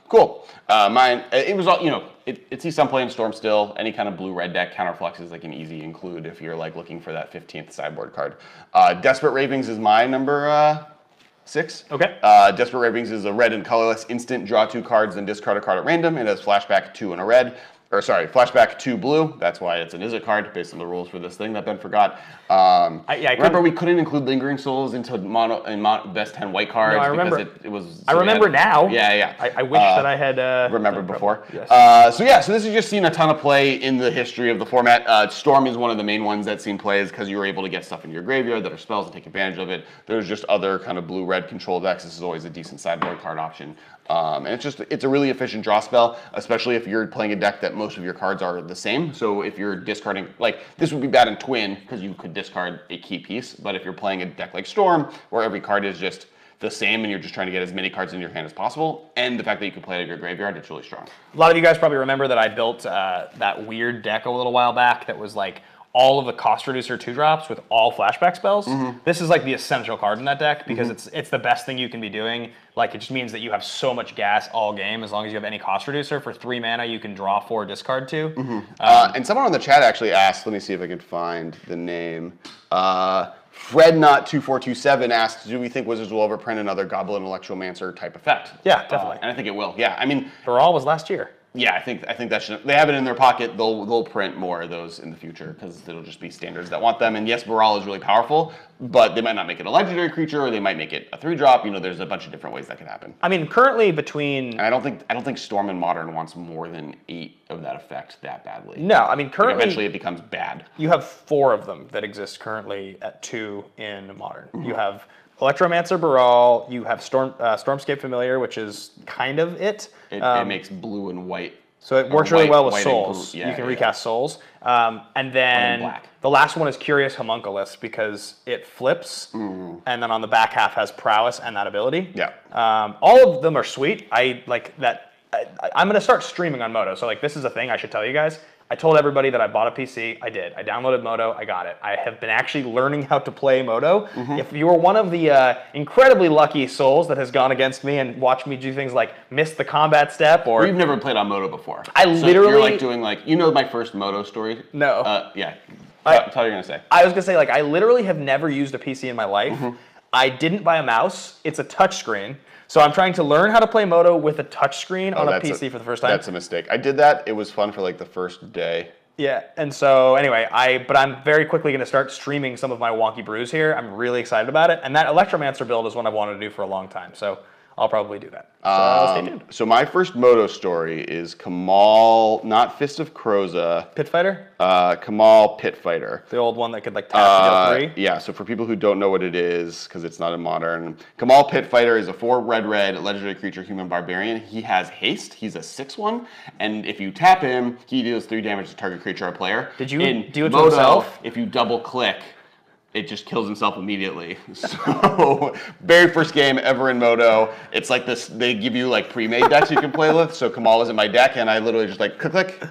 Cool. Mine. It was all it sees some play in Storm still. Any kind of blue-red deck, Counterflux is like an easy include if you're like looking for that 15th sideboard card. Desperate Ravings is my number 6. Okay. Desperate Ravings is a red and colorless instant. Draw 2 cards, then discard a card at random. It has flashback 2 and a red. Flashback 2 blue. That's why it's an Izzet card based on the rules for this thing that Ben forgot. Remember, we couldn't include Lingering Souls into best 10 white cards I remember. because it was. I remember now. Yeah. I wish that I had remembered before. Yes. So this has just seen a ton of play in the history of the format. Storm is one of the main ones that's seen plays because you were able to get stuff in your graveyard that are spells and take advantage of it. There's just other kind of blue-red control decks. This is always a decent sideboard card option. And it's a really efficient draw spell, especially if you're playing a deck that most of your cards are the same. So if you're discarding, like, this would be bad in Twin because you could discard a key piece. But if you're playing a deck like Storm, where every card is just the same and you're just trying to get as many cards in your hand as possible, and the fact that you can play it out of your graveyard, it's really strong. A lot of you guys probably remember that I built that weird deck a little while back that was like all of the cost reducer 2-drops with all flashback spells. This is like the essential card in that deck because it's the best thing you can be doing. Like, it just means that you have so much gas all game as long as you have any cost reducer. For 3 mana, you can draw 4, discard 2. And someone on the chat actually asked, let me see if I can find the name. FredNot2427 asked, do we think Wizards will ever print another Goblin Electromancer type effect? Yeah, definitely. And I think it will. Yeah, I mean, Baral was last year. Yeah, I think that should. They have it in their pocket. They'll print more of those in the future because it'll just be standards that want them. And yes, Baral is really powerful, but they might not make it a legendary creature, or they might make it a 3-drop. You know, there's a bunch of different ways that could happen. I mean, currently between. And I don't think Storm and Modern wants more than 8 of that effect that badly. No, I mean currently. Like, eventually, it becomes bad. You have 4 of them that exist currently at 2 in Modern. You have Electromancer Baral. You have Stormscape Familiar, which is kind of it. It makes blue and white. So it works really well with souls. Yeah, you can recast souls. And then the last one is Curious Homunculus because it flips, and then on the back half has prowess and that ability. Yeah. All of them are sweet. I like that. I'm going to start streaming on Moto. So like, this is a thing I should tell you guys. I told everybody that I bought a PC. I did. I downloaded Moto. I got it. I have been actually learning how to play Moto. If you are one of the incredibly lucky souls that has gone against me and watched me do things like miss the combat step or... You've never played on Moto before. You're like doing like... You know my first Moto story? No. Yeah. That's all you're going to say. I was going to say, like, I literally have never used a PC in my life. I didn't buy a mouse. It's a touchscreen. So I'm trying to learn how to play Moto with a touchscreen on a PC for the first time. That's a mistake. I did that. It was fun for like the first day. Yeah, and so anyway, but I'm very quickly going to start streaming some of my wonky brews here. I'm really excited about it. And that Electromancer build is one I've wanted to do for a long time. So I'll probably do that. So stay tuned. So my first Moto story is Kamal, not Fist of Croza. Pit Fighter? Kamal Pit Fighter. The old one that could like tap to deal 3? Yeah, so for people who don't know what it is, because it's not in Modern, Kamal Pit Fighter is a 4-red legendary creature, human barbarian. He has haste. He's a 6/1, and if you tap him, he deals 3 damage to target creature or player. Did you do it to Moto, himself? If you double click, it just kills himself immediately. So, very first game ever in Moto. It's like this, they give you like pre-made decks you can play with. So Kamal was in my deck and I literally just like click,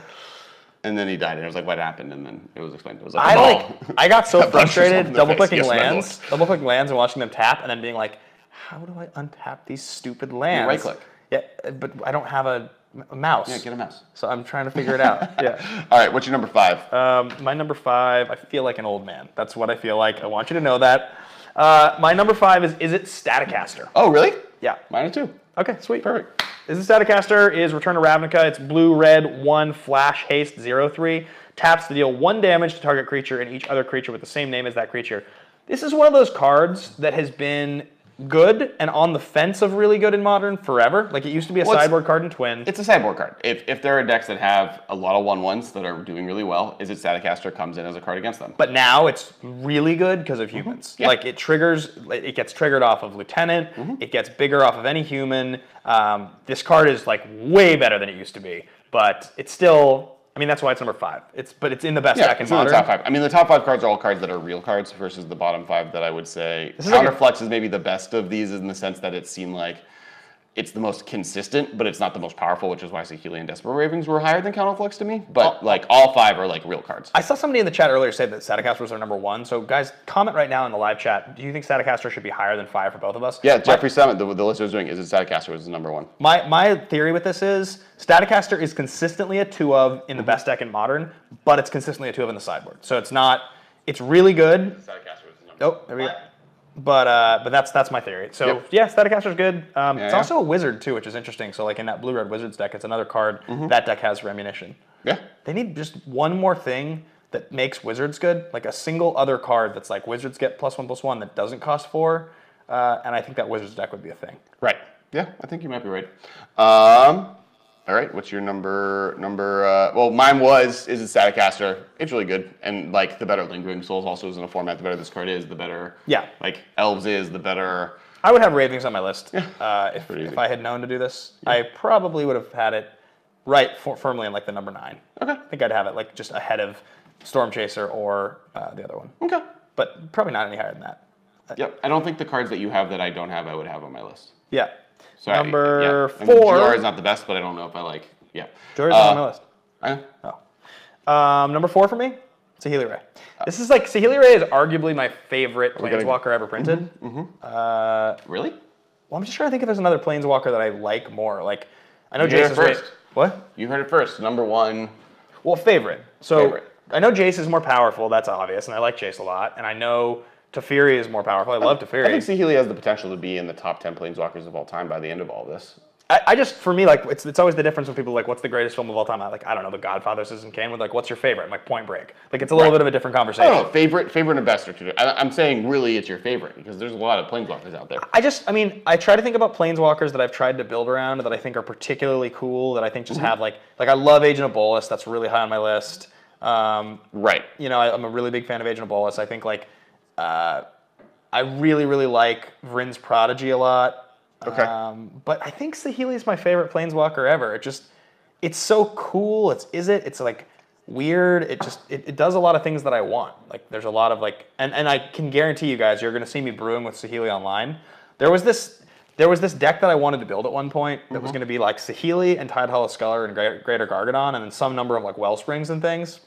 and then he died. And I was like, what happened? And then it was explained. It was like, I got so frustrated double clicking yes, lands and watching them tap and then being like, how do I untap these stupid lands? Right click. Yeah, but I don't have a mouse. Yeah, get a mouse. So I'm trying to figure it out. Yeah. All right, what's your number 5? My number 5, I feel like an old man. That's what I feel like. I want you to know that. My number 5 is Izzet Staticaster. Oh, really? Yeah. Mine too. Okay, sweet. Perfect. Izzet Staticaster is Return to Ravnica. It's blue, red, 1, flash, haste, 0/3. Taps to deal 1 damage to target creature and each other creature with the same name as that creature. This is one of those cards that has been good and on the fence of really good in Modern forever. Like, it used to be a sideboard card in Twin. It's a sideboard card. If there are decks that have a lot of 1/1s that are doing really well, Izzet Staticaster comes in as a card against them. But now it's really good because of humans. Yeah. Like, it gets triggered off of Lieutenant. It gets bigger off of any human. This card is like way better than it used to be, but it's still... I mean, that's why it's number 5. But it's in the best deck in Modern. In the top 5. I mean, the top 5 cards are all cards that are real cards versus the bottom 5 that I would say. Counterflux is maybe the best of these in the sense that it seemed like it's the most consistent, but it's not the most powerful, which is why Saheeli and Desperate Ravens were higher than Counterflux to me. But like all 5 are like real cards. I saw somebody in the chat earlier say that Staticaster was their number 1. So guys, comment right now in the live chat. Do you think Staticaster should be higher than 5 for both of us? Yeah, Jeffrey Summit, the listener was doing, Izzet Staticaster was the number 1. My theory with this is Staticaster is consistently a 2 of in the best deck in Modern, but it's consistently a 2 of in the sideboard. So it's not. It's really good. Staticaster was the number 1. Oh, there we go. But that's my theory. So yeah, Staticaster's good. It's also a wizard too, which is interesting. So like in that blue-red wizards deck, it's another card that deck has for ammunition. Yeah. They need just one more thing that makes Wizards good, like a single other card that's like Wizards get +1/+1 that doesn't cost 4, and I think that Wizards deck would be a thing. Right. Yeah, I think you might be right. All right, what's your number? Well, mine was Izzet Staticaster. It's really good, and like the better Lingering Souls also is in a format. The better this card is, the better. Yeah. Like Elves is, the better. I would have Ravings on my list pretty if I had known to do this. Yeah. I probably would have had it firmly in like the number 9. Okay. I think I'd have it like just ahead of Storm Chaser or the other one. Okay. But probably not any higher than that. Yep. I don't think the cards that you have that I don't have, I would have on my list. Yeah. So number 4. I mean, Jor is not the best, but I don't know if I like. Yeah. Jor is not on my list. I know. Oh. Number 4 for me, Saheeli Rai. This is like Saheeli Rai is arguably my favorite Planeswalker ever printed. Really? Well, I'm just trying to think if there's another Planeswalker that I like more. Like, I know You heard Jace it first. What? You heard it first. Number 1. Well, favorite. So Favorite. I know Jace is more powerful. That's obvious, and I like Jace a lot. And I know Teferi is more powerful. I love Teferi. I think Saheeli has the potential to be in the top 10 Planeswalkers of all time by the end of all this. I just, for me, like, it's always the difference when people are like, what's the greatest film of all time? I don't know, The Godfather, Citizen Kane, with like, what's your favorite? I'm like, Point Break. Like, it's a little bit of a different conversation. I don't know, favorite and best are two. I'm saying really it's your favorite because there's a lot of Planeswalkers out there. I try to think about Planeswalkers that I've tried to build around that I think are particularly cool, that I think just have like I love Agent of Bolas. That's really high on my list. Right. You know, I'm a really big fan of Agent of Bolas. I think like, I really, really like Vryn's Prodigy a lot. Okay. But I think Saheeli is my favorite Planeswalker ever. It's so cool. It's like weird. It does a lot of things that I want. Like there's a lot of like, and I can guarantee you guys, you're going to see me brewing with Saheeli online. There was this deck that I wanted to build at one point that was going to be like Saheeli and Tide Hollow Sculler and Greater Gargadon and then some number of like Wellsprings and things.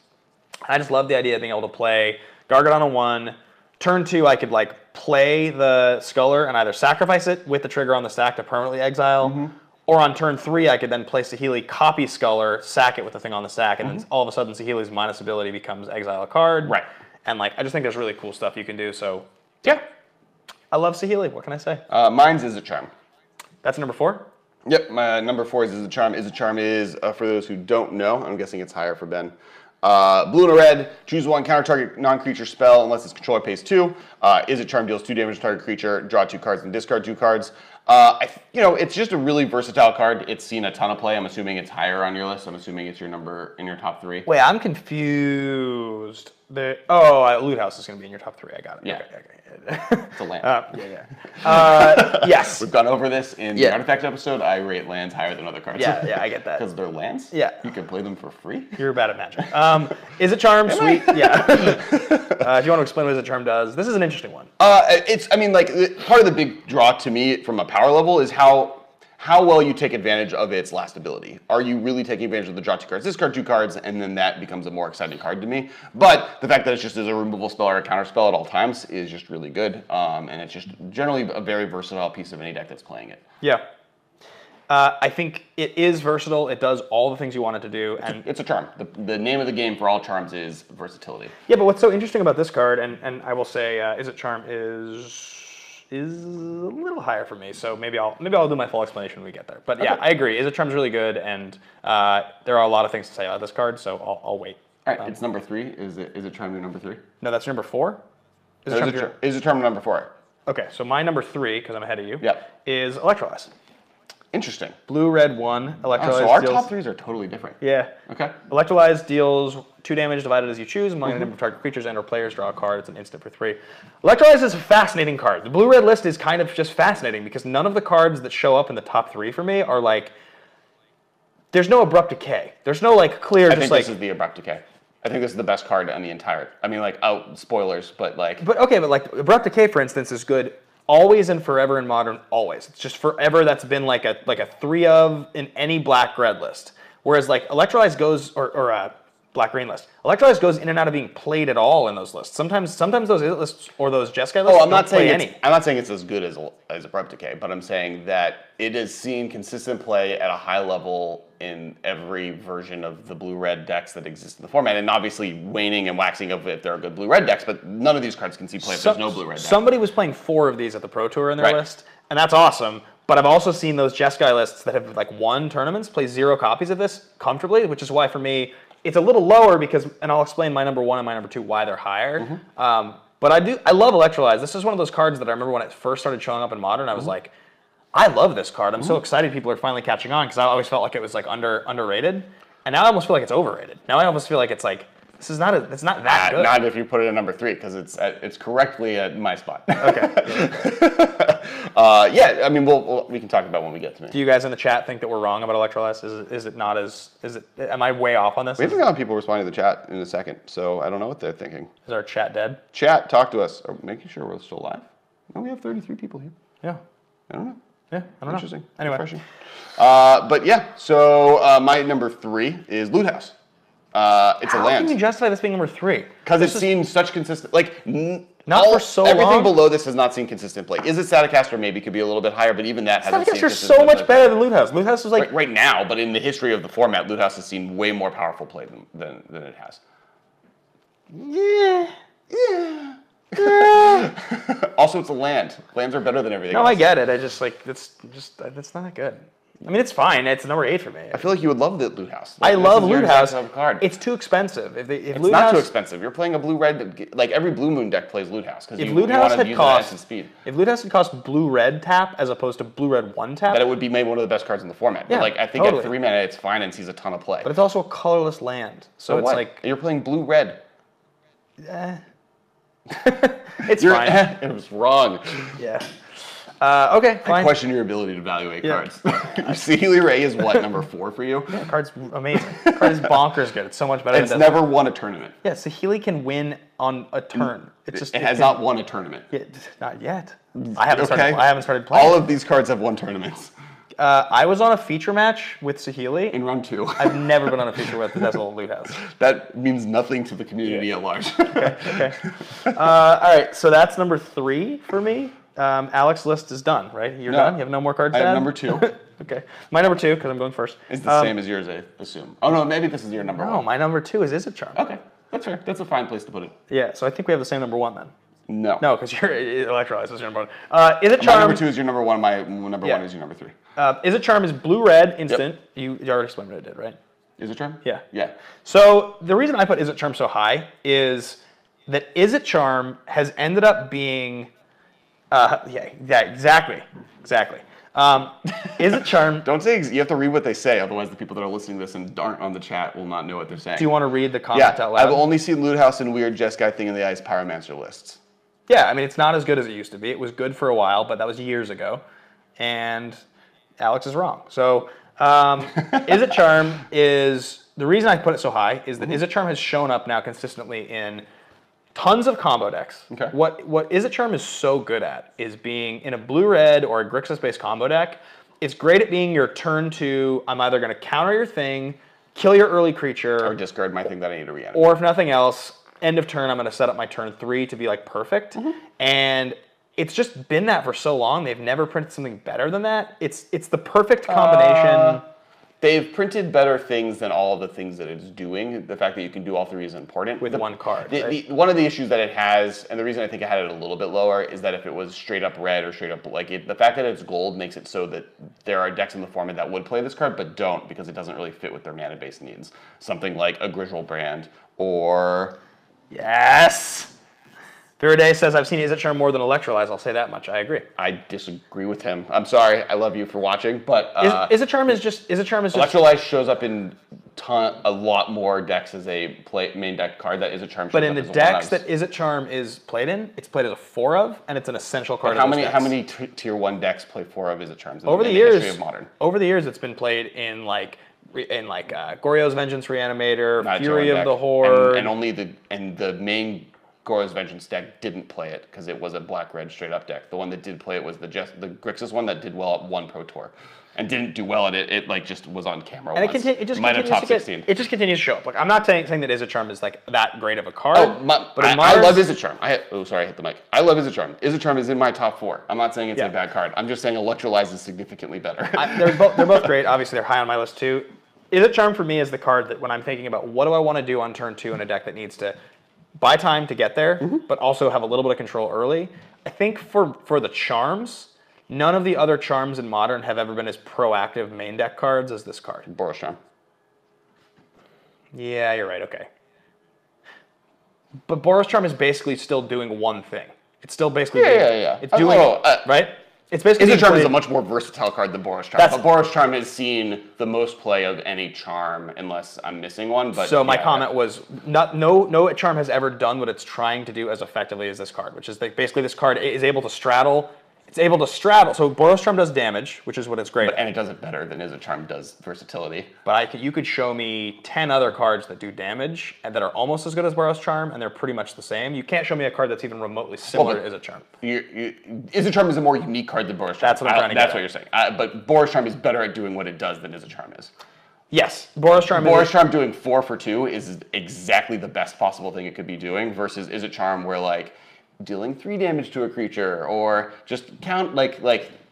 I just love the idea of being able to play Gargadon on 1. Turn 2, I could like play the Sculler and either sacrifice it with the trigger on the stack to permanently exile, or on turn 3, I could then play Saheeli, copy Sculler, sack it with the thing on the stack, and then all of a sudden Saheeli's minus ability becomes exile a card. Right. And like, I just think there's really cool stuff you can do. So yeah, I love Saheeli. What can I say? Mine's Izzet Charm. That's number 4. Yep, my number 4 is Izzet Charm. Izzet Charm is, for those who don't know, I'm guessing it's higher for Ben. Blue and a red, choose 1, counter target non-creature spell unless its controller pays 2. Izzet Charm deals 2 damage to target creature, draw 2 cards and discard 2 cards. It's just a really versatile card. It's seen a ton of play. I'm assuming it's higher on your list. I'm assuming it's your number in your top 3. Wait, I'm confused. Loot House is going to be in your top 3. I got it. Yeah. Okay. It's a land. Yes. We've gone over this in the Artifact episode. I rate lands higher than other cards. Yeah, I get that. Because they're lands? Yeah. You can play them for free? You're bad at magic. Izzet Charm, sweet. Yeah. If you want to explain what Izzet Charm does, this is an interesting one. Part of the big draw to me from a power level is how well you take advantage of its last ability. Are you really taking advantage of the draw 2 cards, discard 2 cards, and then that becomes a more exciting card to me. But the fact that it's just as a removal spell or a counter spell at all times is just really good. And it's just generally a very versatile piece of any deck that's playing it. Yeah. I think it is versatile. It does all the things you want it to do. And it's a charm. The name of the game for all charms is versatility. Yeah, but what's so interesting about this card, and I will say, Izzet Charm is a little higher for me, so maybe I'll do my full explanation when we get there. But yeah, I agree. Izzet Charm's really good, and there are a lot of things to say about this card, so I'll wait. All right, it's number 3. Is it Charm your number 3? No, that's number 4. Izzet Charm number 4? Okay, so my number 3, because I'm ahead of you, Yep. is Electrolyze. Interesting. Blue, red, 1. Electrolyze so our deals, top 3s are totally different. Yeah. Okay. Electrolyze deals 2 damage divided as you choose among the number of target creatures and or players. Draw a card. It's an instant for 3. Electrolyze is a fascinating card. The blue-red list is kind of just fascinating because none of the cards that show up in the top 3 for me are like, there's no Abrupt Decay. There's no like clear. I think this is the Abrupt Decay. I think this is the best card on the entire. I mean, like, spoilers, but like. But like Abrupt Decay, for instance, is good. Always and forever in Modern, always. It's just forever that's been like a 3 of in any black-red list. Whereas like Electrolyze goes, or black-green list. Electrolyze goes in and out of being played at all in those lists. Sometimes those lists or those Jeskai lists I'm not saying any. I'm not saying it's as good as Abrupt Decay, but I'm saying that it has seen consistent play at a high level in every version of the blue-red decks that exist in the format, and obviously waning and waxing of if there are good blue-red decks, but none of these cards can see play if there's no blue-red deck. Somebody was playing 4 of these at the Pro Tour in their list, and that's awesome. But I've also seen those Jeskai lists that have like won tournaments play 0 copies of this comfortably, which is why for me, it's a little lower because, and I'll explain my number 1 and my number 2 why they're higher. But I love Electrolyze. This is one of those cards that I remember when it first started showing up in Modern, I was like, I love this card. I'm so excited people are finally catching on because I always felt like it was like underrated. And now I almost feel like it's overrated. Now I almost feel like it's like, it's not that good. Not if you put it at number 3, because it's correctly at my spot. Okay. Yeah, I mean, we can talk about when we get to me. Do you guys in the chat think that we're wrong about Electrolyze? Am I way off on this? We haven't gotten people responding to the chat in a second, so I don't know what they're thinking. Is our chat dead? Chat, talk to us. Are we making sure we're still live? No, we have 33 people here. Yeah. I don't know. Yeah, I don't know. Interesting. Anyway. Refreshing. But yeah, so my number 3 is Loot House. It's a land. How can you justify this being number 3? Because it's seen such consistent, like not for so everything long. below this has not seen consistent play. Is it Staticaster? Maybe could be a little bit higher, but even that hasn't seen Staticaster's consistent so much play. better than Loot House. Loot House is like right now, but in the history of the format, Loot House has seen way more powerful play than it has. yeah. Also, it's a land. Lands are better than everything No, else. I get it. I just like that's not good. I mean, it's fine. It's number 8 for me. I feel like you would love the Loot House. I love Loot House. Card. It's too expensive. If It's Loot not House, too expensive. You're playing a blue-red, like every Blue Moon deck plays Loot House. If you Loot House wanna had use cost, speed. if Loot House had cost blue-red tap as opposed to blue-red 1 tap, That it would be made one of the best cards in the format. Yeah, But like I think totally. at 3 mana, it's fine and sees a ton of play. but it's also a colorless land. So it's what? like You're playing blue-red. it's fine. It was wrong. Yeah. Okay, I fine. question your ability to evaluate Yeah. cards. Saheeli Ray is what, number 4 for you? Yeah, card's amazing. Card is bonkers good. It's so much better It's than never won a tournament. Yeah, Saheeli can win on a turn. It's just It has not won a tournament. Yeah, not yet. I haven't Okay. started playing. All of these cards have won tournaments. I was on a feature match with Saheeli. In round 2. I've never been on a feature with the Desel Loot House. That means nothing to the community at large. Okay. All right, so that's number 3 for me. Alex's list is done, right? You're done? You have no more cards I to have add? number 2. Okay. My number 2, because I'm going first. It's the same as yours, I assume. Oh no, maybe this is your number 1. No, my number 2 is Izzet Charm. Okay, that's fair. That's a fine place to put it. Yeah, so I think we have the same number 1 then. No. No, because you're Electrolyze is your number 1. Izzet My Charm. number 2 is your number 1. My number Yeah. 1 is your number 3. Izzet Charm is blue-red instant. You already explained what it did, right? Is it Charm? Yeah. Yeah. So the reason I put Izzet Charm so high is that Izzet Charm has ended up being, exactly. Izzet Charm. Don't say, you have to read what they say, otherwise the people that are listening to this and aren't on the chat will not know what they're saying. Do you want to read the comment Yeah, out loud? I've only seen Loot House and Weird Jeskai Thing in the Ice Pyromancer lists. Yeah, I mean, it's not as good as it used to be. It was good for a while, but that was years ago. And Alex is wrong. So Izzet Charm is, the reason I put it so high is that Izzet Charm has shown up now consistently in tons of combo decks. Okay. What Izzet Charm is so good at is being in a blue-red or a Grixis-based combo deck. It's great at being your turn 2, I'm either going to counter your thing, kill your early creature, Or discard my thing that I need to reanimate. or if nothing else, end of turn, I'm going to set up my turn 3 to be like perfect. And it's just been that for so long. They've never printed something better than that. It's the perfect combination. They've printed better things than all of the things that it's doing. The fact that you can do all 3 is important. With one card, right? One of the issues that it has, and the reason I think I had it a little bit lower, is that if it was straight up red or straight up the fact that it's gold makes it so that there are decks in the format that would play this card but don't because it doesn't really fit with their mana base needs. Something like a Griswold Brand or Yes! Viriday says, I've seen Izzet Charm more than Electrolyze. I'll say that much. I agree. I disagree with him. I'm sorry. I love you for watching, but Izzet Charm is just Electrolyze shows up in a lot more decks as a main deck card that Izzet Charm shows But in up the as a decks one-of. that Izzet Charm is played in, it's played as a 4 of, and it's an essential card. How of those many decks. tier 1 decks play 4 of Izzet Charms over in the the years? history of Modern? Over the years, it's been played in Goryo's Vengeance Reanimator, Not a Fury tier 1 of the deck. Horde, and only the main Goryo's Vengeance deck didn't play it because it was a black-red straight-up deck. The one that did play it was the Grixis one that did well at 1 Pro Tour. And didn't do well at it. It just was on camera and once. it just might have top 16. It just continues to show up. Like I'm not saying that Izzet Charm is like that great of a card. But I love Izzet Charm. Sorry, I hit the mic. I love Izzet Charm. Izzet Charm is in my top 4. I'm not saying it's a bad card. I'm just saying Electrolyze is significantly better. They're both great. Obviously, they're high on my list too. Izzet Charm for me is the card that when I'm thinking about what do I want to do on turn 2 in a deck that needs to buy time to get there, but also have a little bit of control early. I think for the charms, none of the other charms in Modern have ever been as proactive main deck cards as this card. Boros Charm. Yeah, you're right. Okay. But Boros Charm is basically still doing one thing. It's still basically Yeah. It's doing right. It's basically Izzet Charm is played- a much more versatile card than Boros Charm. That's- But Boros Charm has seen the most play of any charm, unless I'm missing one. But So my comment was no charm has ever done what it's trying to do as effectively as this card, which is that basically this card is able to straddle. It's able to straddle. So Boros Charm does damage, which is what it's great at. And it does it better than Izzet Charm does versatility. But you could show me 10 other cards that do damage and that are almost as good as Boros Charm, and they're pretty much the same. You can't show me a card that's even remotely similar to Izzet Charm. Izzet Charm is a more unique card than Boros Charm. That's what I'm trying to get That's what you're saying. But Boros Charm is better at doing what it does than Izzet Charm is. Yes, Boros Charm. Boros Charm doing 4 for 2 is exactly the best possible thing it could be doing versus Izzet Charm where like dealing 3 damage to a creature or just count like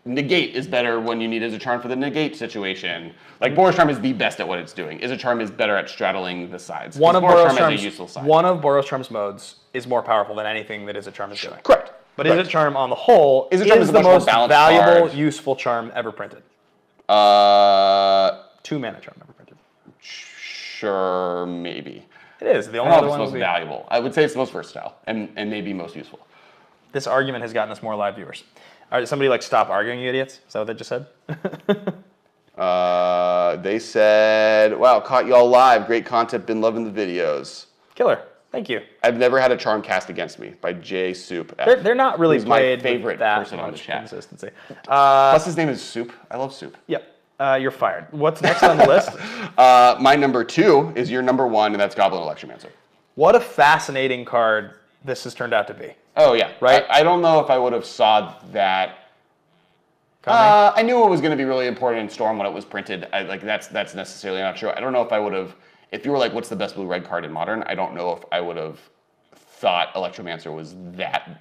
negate is better when you need Izzet Charm for the negate situation. Like Boros Charm is the best at what it's doing. Izzet Charm is better at straddling the sides. One of Boros Charm has a useful side. One of Boros Charm's modes is more powerful than anything that Izzet Charm is doing. Correct. But Izzet Charm on the whole Izzet Charm is is a the much more most balanced valuable, card. useful charm ever printed. 2-mana charm ever printed. Sure, maybe. It is. The I only don't other know if one it's would most be... valuable. I would say it's the most versatile and maybe most useful. This argument has gotten us more live viewers. All right, somebody stop arguing, you idiots. Is that what they just said? They said, wow, caught y'all live. Great content. Been loving the videos. Killer. Thank you. I've never had a charm cast against me by J Soup. They're not really Who's my played favorite with that person on the much chat. consistency. Plus his name is Soup. I love Soup. Yep. You're fired. What's next on the list? My number 2 is your number 1, and that's Goblin Electromancer. What a fascinating card this has turned out to be. Oh, yeah. Right? I don't know if I would have saw that. Coming? I knew it was going to be really important in Storm when it was printed. That's necessarily not true. I don't know if I would have, if you were like, what's the best blue-red card in Modern? I don't know if I would have thought Electromancer was that,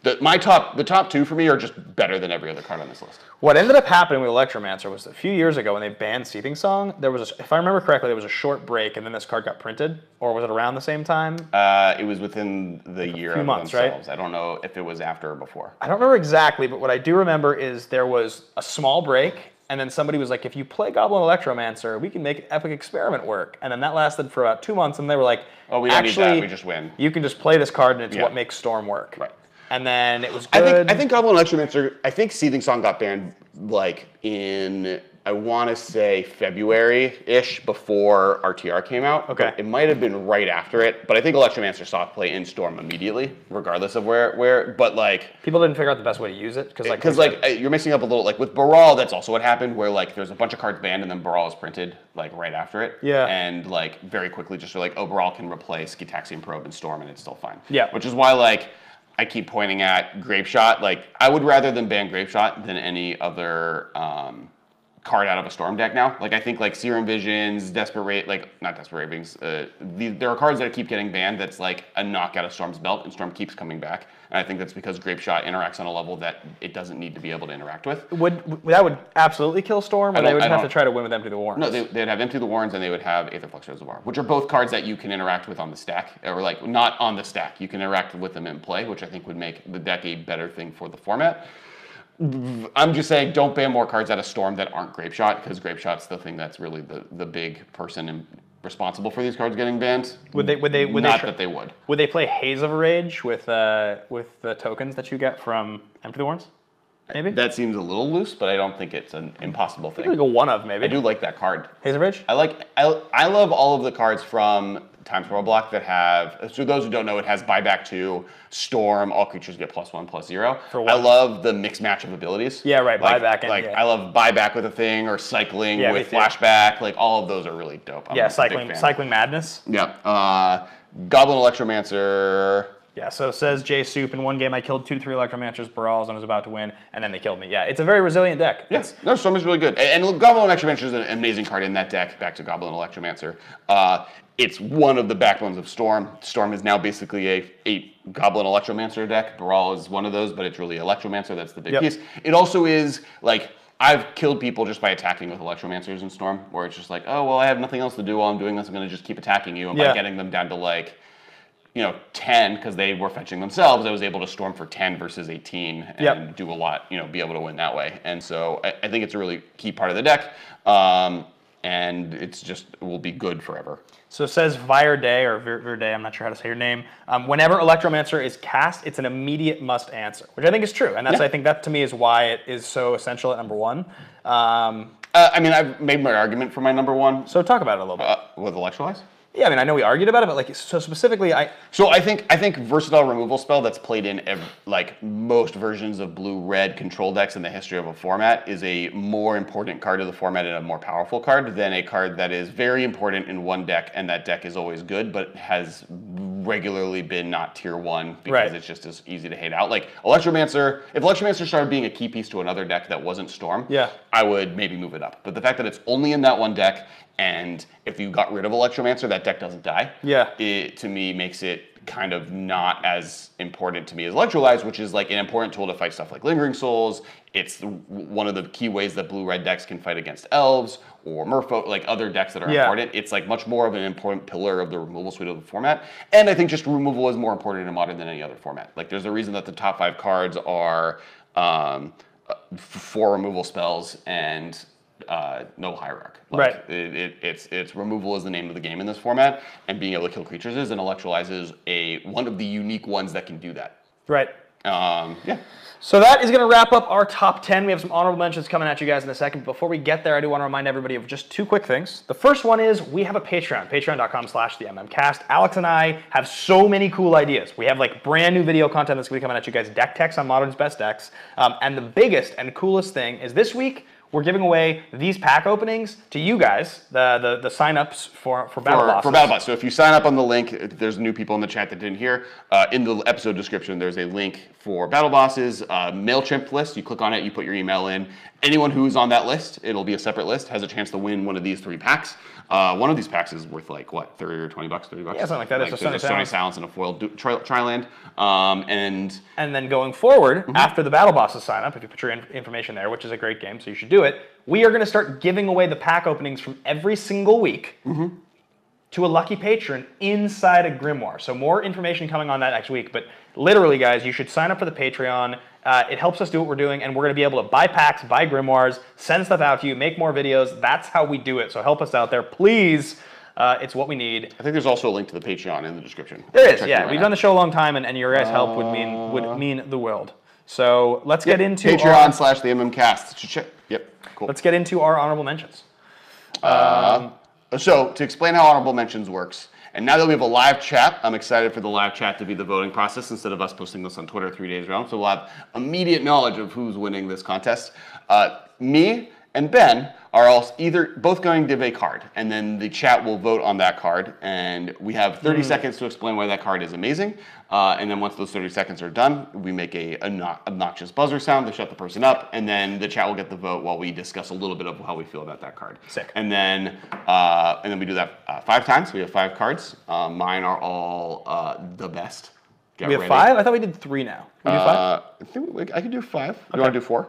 the top 2 for me are just better than every other card on this list. What ended up happening with Electromancer was a few years ago when they banned Seething Song, there was, if I remember correctly, there was a short break and then this card got printed, or was it around the same time? It was within the year of months, themselves. Right? I don't know if it was after or before. I don't remember exactly, but what I do remember is there was a small break, and then somebody was like, if you play Goblin Electromancer, we can make Epic Experiment work. And then that lasted for about 2 months, and they were like, oh, we don't actually, need that, we just win. You can just play this card, and it's what makes Storm work. Right. And then it was good. I think Goblin Electromancer, I think Seething Song got banned in, I want to say February-ish before RTR came out. Okay. It might have been right after it, but I think Electromancer saw play in Storm immediately, regardless of where but people didn't figure out the best way to use it. Because you're mixing up a little, with Baral, that's also what happened, where there's a bunch of cards banned and then Baral is printed right after it. Yeah. And very quickly just Baral can replace Gitaxian Probe and Storm and it's still fine. Yeah. Which is why I keep pointing at Grape Shot. I would rather than ban Grape Shot than any other card out of a Storm deck now. I think Serum Visions, not Desperate Ravings. There are cards that keep getting banned that's a knockout of Storm's belt, and Storm keeps coming back. And I think that's because Grape Shot interacts on a level that it doesn't need to be able to interact with. That would absolutely kill Storm, or they would have to try to win with Empty the Warrens? No, they'd have Empty the Warrens and they would have Aetherflux Reservoir, which are both cards that you can interact with on the stack, or not on the stack. You can interact with them in play, which I think would make the deck a better thing for the format. I'm just saying, don't ban more cards out of Storm that aren't Grape Shot, because Grape Shot's the thing that's really the big person responsible for these cards getting banned. Would they would. Would they play Haze of Rage with the tokens that you get from Empty the Warrens? Maybe? That seems a little loose, but I don't think it's an impossible thing. Like a one of, maybe. I do like that card. Haze of Rage? I love all of the cards from Time Scroll Block that have, so those who don't know, it has buyback 2, Storm, all creatures get +1, +0. I love the mix match of abilities. Yeah, right, buyback. I love buyback with a thing, or cycling with flashback. All of those are really dope. Cycling Madness. Yeah. Goblin Electromancer. Yeah, so says J Soup, in one game I killed 2 to 3 Electromancers, Barals, and was about to win, and then they killed me. Yeah, it's a very resilient deck. Yes, no, Storm is really good. And Goblin Electromancer is an amazing card in that deck, back to Goblin Electromancer. It's one of the backbones of Storm. Storm is now basically a Goblin Electromancer deck. Baral is one of those, but it's really Electromancer that's the big piece. It also is, I've killed people just by attacking with Electromancers in Storm, where it's just oh, well, I have nothing else to do while I'm doing this, I'm going to just keep attacking you, and by getting them down to 10, because they were fetching themselves, I was able to Storm for 10 versus 18 and do a lot, be able to win that way. And so I think it's a really key part of the deck. and it will be good forever. So it says Verde, or Verde, I'm not sure how to say your name. Whenever Electromancer is cast, it's an immediate must answer, which I think is true. And I think that to me is why it is so essential at number 1. I mean, I've made my argument for my number 1. So talk about it a little bit. With Electrolyze? Yeah, I mean, I know we argued about it, but like, so specifically, I think versatile removal spell that's played in most versions of blue-red control decks in the history of a format is a more important card to the format and a more powerful card than a card that is very important in one deck and that deck is always good, but has regularly been not tier 1 because it's just as easy to hate out. Like Electromancer, if Electromancer started being a key piece to another deck that wasn't Storm, I would maybe move it up. But the fact that it's only in that one deck, and if you got rid of Electromancer, that deck doesn't die. It, to me, makes it kind of not as important to me as Electrolyze, which is like an important tool to fight stuff like Lingering Souls. It's one of the key ways that blue-red decks can fight against elves or merfolk, like other decks that are important. It's like much more of an important pillar of the removal suite of the format. And I think just removal is more important in Modern than any other format. Like there's a reason that the top 5 cards are 4 removal spells and no hierarch. Like, it's removal is the name of the game in this format, and being able to kill creatures is, and Electrolyze is one of the unique ones that can do that. So that is going to wrap up our top 10. We have some honorable mentions coming at you guys in a second. Before we get there, I do want to remind everybody of just 2 quick things. The first one is we have a Patreon, patreon.com/theMMcast. Alex and I have so many cool ideas. We have like brand new video content that's going to be coming at you guys, deck techs on Modern's best decks. And the biggest and coolest thing is this week, we're giving away these pack openings to you guys, the sign-ups for Battle Bosses. For Battle Boss. So if you sign up on the link, there's new people in the chat that didn't hear. In the episode description, there's a link for Battle Bosses, MailChimp list. You click on it, you put your email in. Anyone who's on that list, it'll be a separate list, has a chance to win one of these 3 packs. One of these packs is worth like, what, 30 or 20 bucks, 30 bucks? Yeah, something like that. Like, there's a Stony Silence and a foil Triland. And then going forward, after the Battle Bosses sign up, if you put your information there, which is a great game, so you should do it, we are going to start giving away the pack openings from every single week to a lucky patron inside a Grimoire. So more information coming on that next week. But literally, guys, you should sign up for the Patreon. It helps us do what we're doing, and we're going to be able to buy packs, buy Grimoires, send stuff out to you, make more videos. That's how we do it. So help us out there, please. It's what we need. I think there's also a link to the Patreon in the description. There is, yeah. We've done the show a long time, and your guys' help would mean the world. So let's get into Patreon/theMMcast. Yep, cool. Let's get into our honorable mentions. So to explain how honorable mentions works, and now that we have a live chat, I'm excited for the live chat to be the voting process instead of us posting this on Twitter 3 days around. So we'll have immediate knowledge of who's winning this contest. Me and Ben are both going to give a card, and then the chat will vote on that card, and we have 30 seconds to explain why that card is amazing. And then once those 30 seconds are done, we make a obnoxious buzzer sound to shut the person up, and then the chat will get the vote while we discuss a little bit of how we feel about that card. Sick. And then we do that 5 times. We have 5 cards. Mine are all the best. We have 5? I thought we did 3 now. We do 5? I think I could do 5. You want to do 4?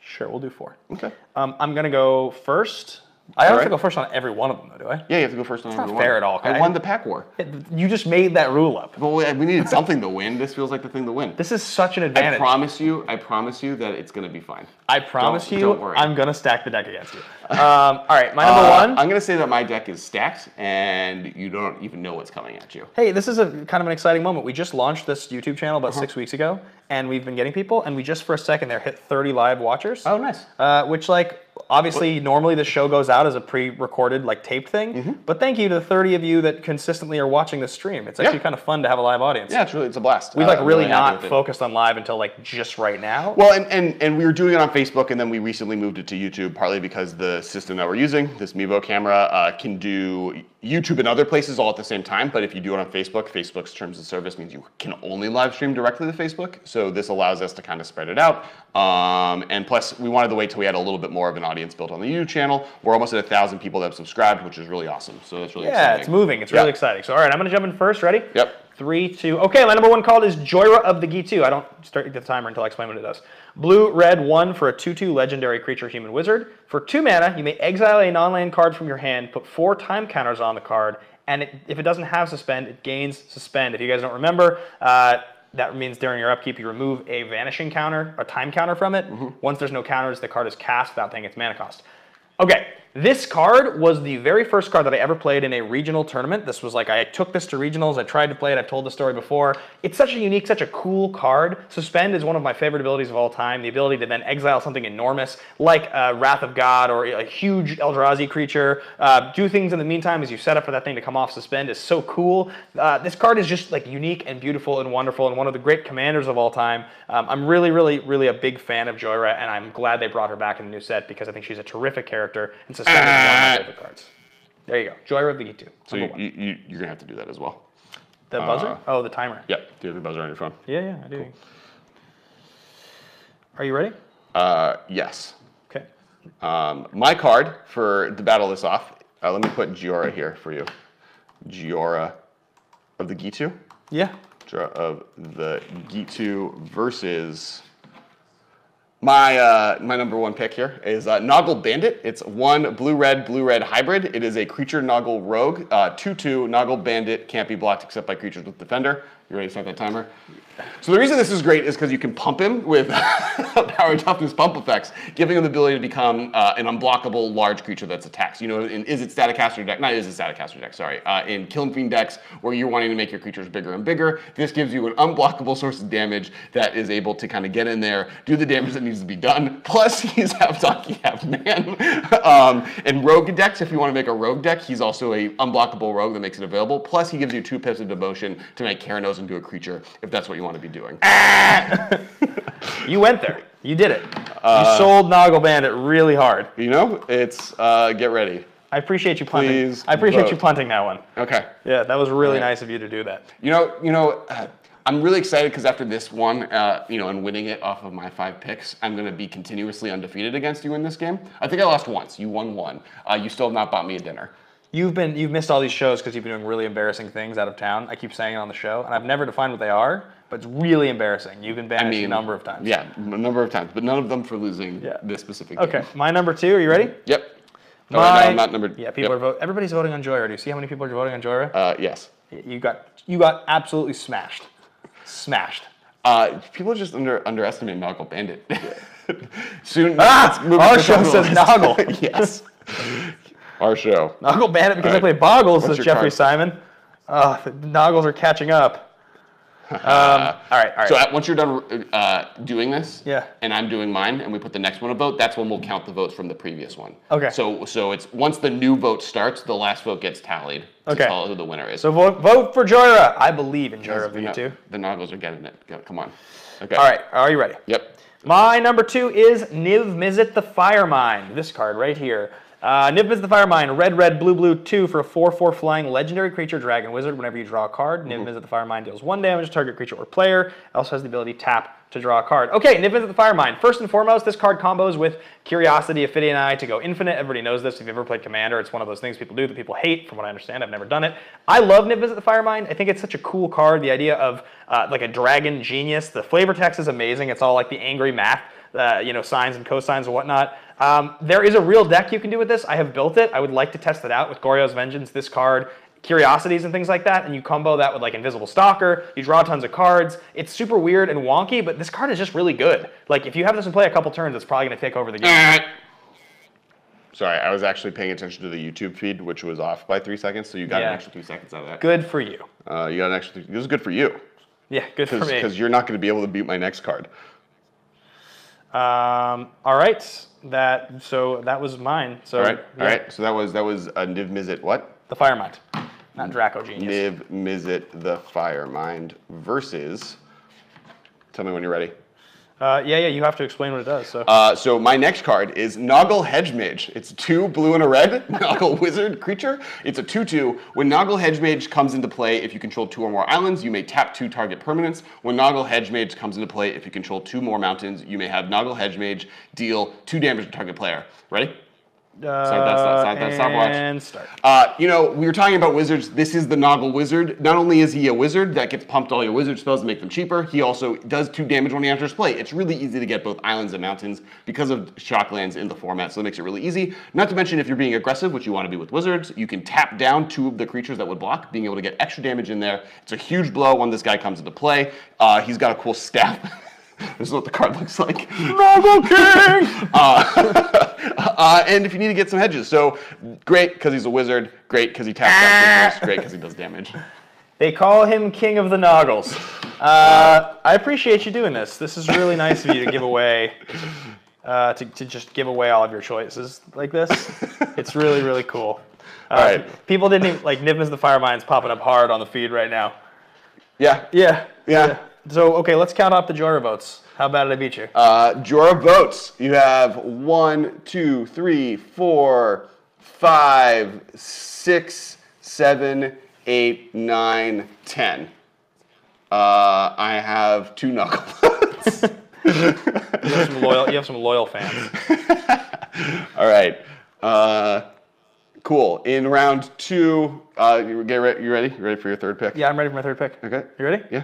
Sure, we'll do 4. Okay. I'm going to go first. I don't have to go first on every one of them, though, do I? Yeah, you have to go first on every one. Not fair at all. I won the pack war. You just made that rule up. Well, we needed something to win. This feels like the thing to win. This is such an advantage. I promise you that it's going to be fine. I promise you, don't worry. I'm going to stack the deck against you. All right, my number 1. I'm going to say that my deck is stacked, and you don't even know what's coming at you. Hey, this is a kind of an exciting moment. We just launched this YouTube channel about 6 weeks ago, and we've been getting people, and we just for a second there hit 30 live watchers. Oh, nice. Which, like, obviously, normally the show goes out as a pre-recorded, like, taped thing. But thank you to the 30 of you that consistently are watching the stream. It's actually kind of fun to have a live audience. Yeah, it's a blast. We've like really not focused on live until like just right now. Well, and we were doing it on Facebook, and then we recently moved it to YouTube, partly because the system that we're using, this Mevo camera, can do YouTube and other places all at the same time. But if you do it on Facebook, Facebook's terms of service means you can only live stream directly to Facebook. So this allows us to kind of spread it out. And plus, we wanted to wait till we had a little bit more of an audience built on the YouTube channel. We're almost at 1,000 people that have subscribed, which is really awesome. So that's really exciting. Yeah, it's moving. It's really exciting. So all right, I'm going to jump in first. Ready? Yep. 3, 2. Okay, my number 1 card is Joyra of the Gitu. I don't start the timer until I explain what it does. Blue, red, 1 for a 2/2 legendary creature, human wizard. For 2 mana, you may exile a non-land card from your hand, put 4 time counters on the card, and if it doesn't have suspend, it gains suspend. If you guys don't remember, that means during your upkeep, you remove a vanishing counter, a time counter from it. Once there's no counters, the card is cast without paying its mana cost. Okay, This card was the very first card that I ever played in a regional tournament. This was like, I took this to regionals, I tried to play it, I've told the story before. It's such a unique, such a cool card. Suspend is one of my favorite abilities of all time. The ability to then exile something enormous, like Wrath of God or a huge Eldrazi creature. Do things in the meantime as you set up for that thing to come off Suspend is so cool. This card is just like unique and beautiful and wonderful and one of the great commanders of all time. I'm really, really, really a big fan of Joyra, and I'm glad they brought her back in the new set because I think she's a terrific character, and Suspend is one of my favorite cards. There you go. Joyra of the G2. So you're going to have to do that as well. The buzzer? Oh, the timer. Yeah, do you have the buzzer on your phone? Yeah, I do. Cool. Are you ready? Yes. Okay. My card for to battle this off, let me put Giora here for you. Giora of the G2? Yeah. Giora of the G2 versus my number one pick here is Noggle Bandit. It's 1 blue-red hybrid. It is a creature Noggle rogue. 2/2 Noggle Bandit can't be blocked except by creatures with defender. You ready to start that timer? So the reason this is great is because you can pump him with power toughness pump effects, giving him the ability to become an unblockable large creature that's attacked. You know, in Izzet Staticaster deck, not Izzet Staticaster deck, sorry, in Killing Fiend decks where you're wanting to make your creatures bigger and bigger, this gives you an unblockable source of damage that is able to kind of get in there, do the damage that needs to be done. Plus, he's half donkey, half man. In rogue decks, if you want to make a rogue deck, he's also a unblockable rogue that makes it available. Plus, he gives you 2 pips of devotion to make Keranos into a creature if that's what you want to be doing. You went there. You did it. You sold Noggle Bandit really hard. You know, it's get ready. I appreciate you punting. Please I appreciate vote. you punting that one. Okay. Yeah, that was really All right. nice of you to do that. You know, I'm really excited because after this one, and winning it off of my 5 picks, I'm going to be continuously undefeated against you in this game. I think I lost once. You won 1. You still have not bought me a dinner. You've missed all these shows because you've been doing really embarrassing things out of town. I keep saying it on the show, and I've never defined what they are, but it's really embarrassing. You've been banished a number of times. Yeah, a number of times, but none of them for losing this specific game. Okay, my number 2. Are you ready? Yep. No, I'm not number. Yeah, people are voting. Everybody's voting on Joyra. Do you see how many people are voting on Joyra? Yes. You got absolutely smashed. Smashed. People just underestimate Noggle Bandit. Soon. Our show says Noggle. Yes. Our show. Noggle Bandit because I play Boggles, says Jeffrey Simon. The Noggles are catching up. All right. So once you're done doing this, Yeah. and I'm doing mine, and we put the next one a vote, that's when we'll count the votes from the previous one. Okay. So it's once the new vote starts, the last vote gets tallied to tell who the winner is. So vote for Joyra. I believe in Joyra of the G2. The Noggles are getting it. Come on. Okay. All right. Are you ready? Yep. My number 2 is Niv Mizzet the Firemind. This card right here. Niv Mizzet the Firemind, red, blue, 2 for a 4/4 flying legendary creature, dragon wizard. Whenever you draw a card, Niv Mizzet the Firemind deals 1 damage to target creature or player. It also has the ability tap to draw a card. Okay, Niv Mizzet the Firemind. First and foremost, this card combos with Curiosity, Ophidian to go infinite. Everybody knows this. If you've ever played Commander, it's one of those things people do that people hate, from what I understand. I've never done it. I love Niv Mizzet the Firemind. I think it's such a cool card. The idea of like a dragon genius. The flavor text is amazing. It's all like the angry math, sines and cosines and whatnot. There is a real deck you can do with this. I have built it. I would like to test it out with Goryo's Vengeance, this card, Curiosities and things like that, and you combo that with like Invisible Stalker. You draw tons of cards. It's super weird and wonky, but this card is just really good. Like, if you have this in play a couple turns, it's probably going to take over the game. Sorry, I was actually paying attention to the YouTube feed, which was off by 3 seconds, so you got an extra 2 seconds out of that. Good for you. You got an extra. This is good for you. Yeah, good for me. Because you're not going to be able to beat my next card. All right. So that was mine. So, all right. So that was a Niv Mizzet what? The Firemind, not Draco Genius. Niv Mizzet the Firemind versus. Tell me when you're ready. You have to explain what it does. So my next card is Noggle Hedgemage. It's 2 blue and a red Noggle Wizard creature. It's a 2/2. When Noggle Hedgemage comes into play, if you control 2 or more islands, you may tap 2 target permanents. When Noggle Hedgemage comes into play, if you control 2 more mountains, you may have Noggle Hedgemage deal 2 damage to target player. Ready? Start that stopwatch. And start. We were talking about wizards. This is the Noggle Wizard. Not only is he a wizard that gets pumped all your wizard spells to make them cheaper, he also does 2 damage when he enters play. It's really easy to get both islands and mountains because of shocklands in the format, so it makes it really easy. Not to mention, if you're being aggressive, which you want to be with wizards, you can tap down 2 of the creatures that would block, being able to get extra damage in there. It's a huge blow when this guy comes into play. He's got a cool staff. This is what the card looks like. Noggle King! And if you need to get some hedges, so great because he's a wizard, great because he taps out creatures, great because he does damage. They call him King of the Noggles. I appreciate you doing this. This is really nice of you to give away, to just give away all of your choices like this. It's really, really cool. All right. People didn't even, like, Niv Mizzet the Firemind's popping up hard on the feed right now. Yeah. Yeah. So, okay, let's count up the Jorah votes. How bad did I beat you? Jorah votes. You have 1, 2, 3, 4, 5, 6, 7, 8, 9, 10. I have 2 knuckle votes. You have some loyal fans. All right. Cool. In round 2, you ready? You ready for your third pick? Yeah, I'm ready for my third pick. Okay. You ready? Yeah.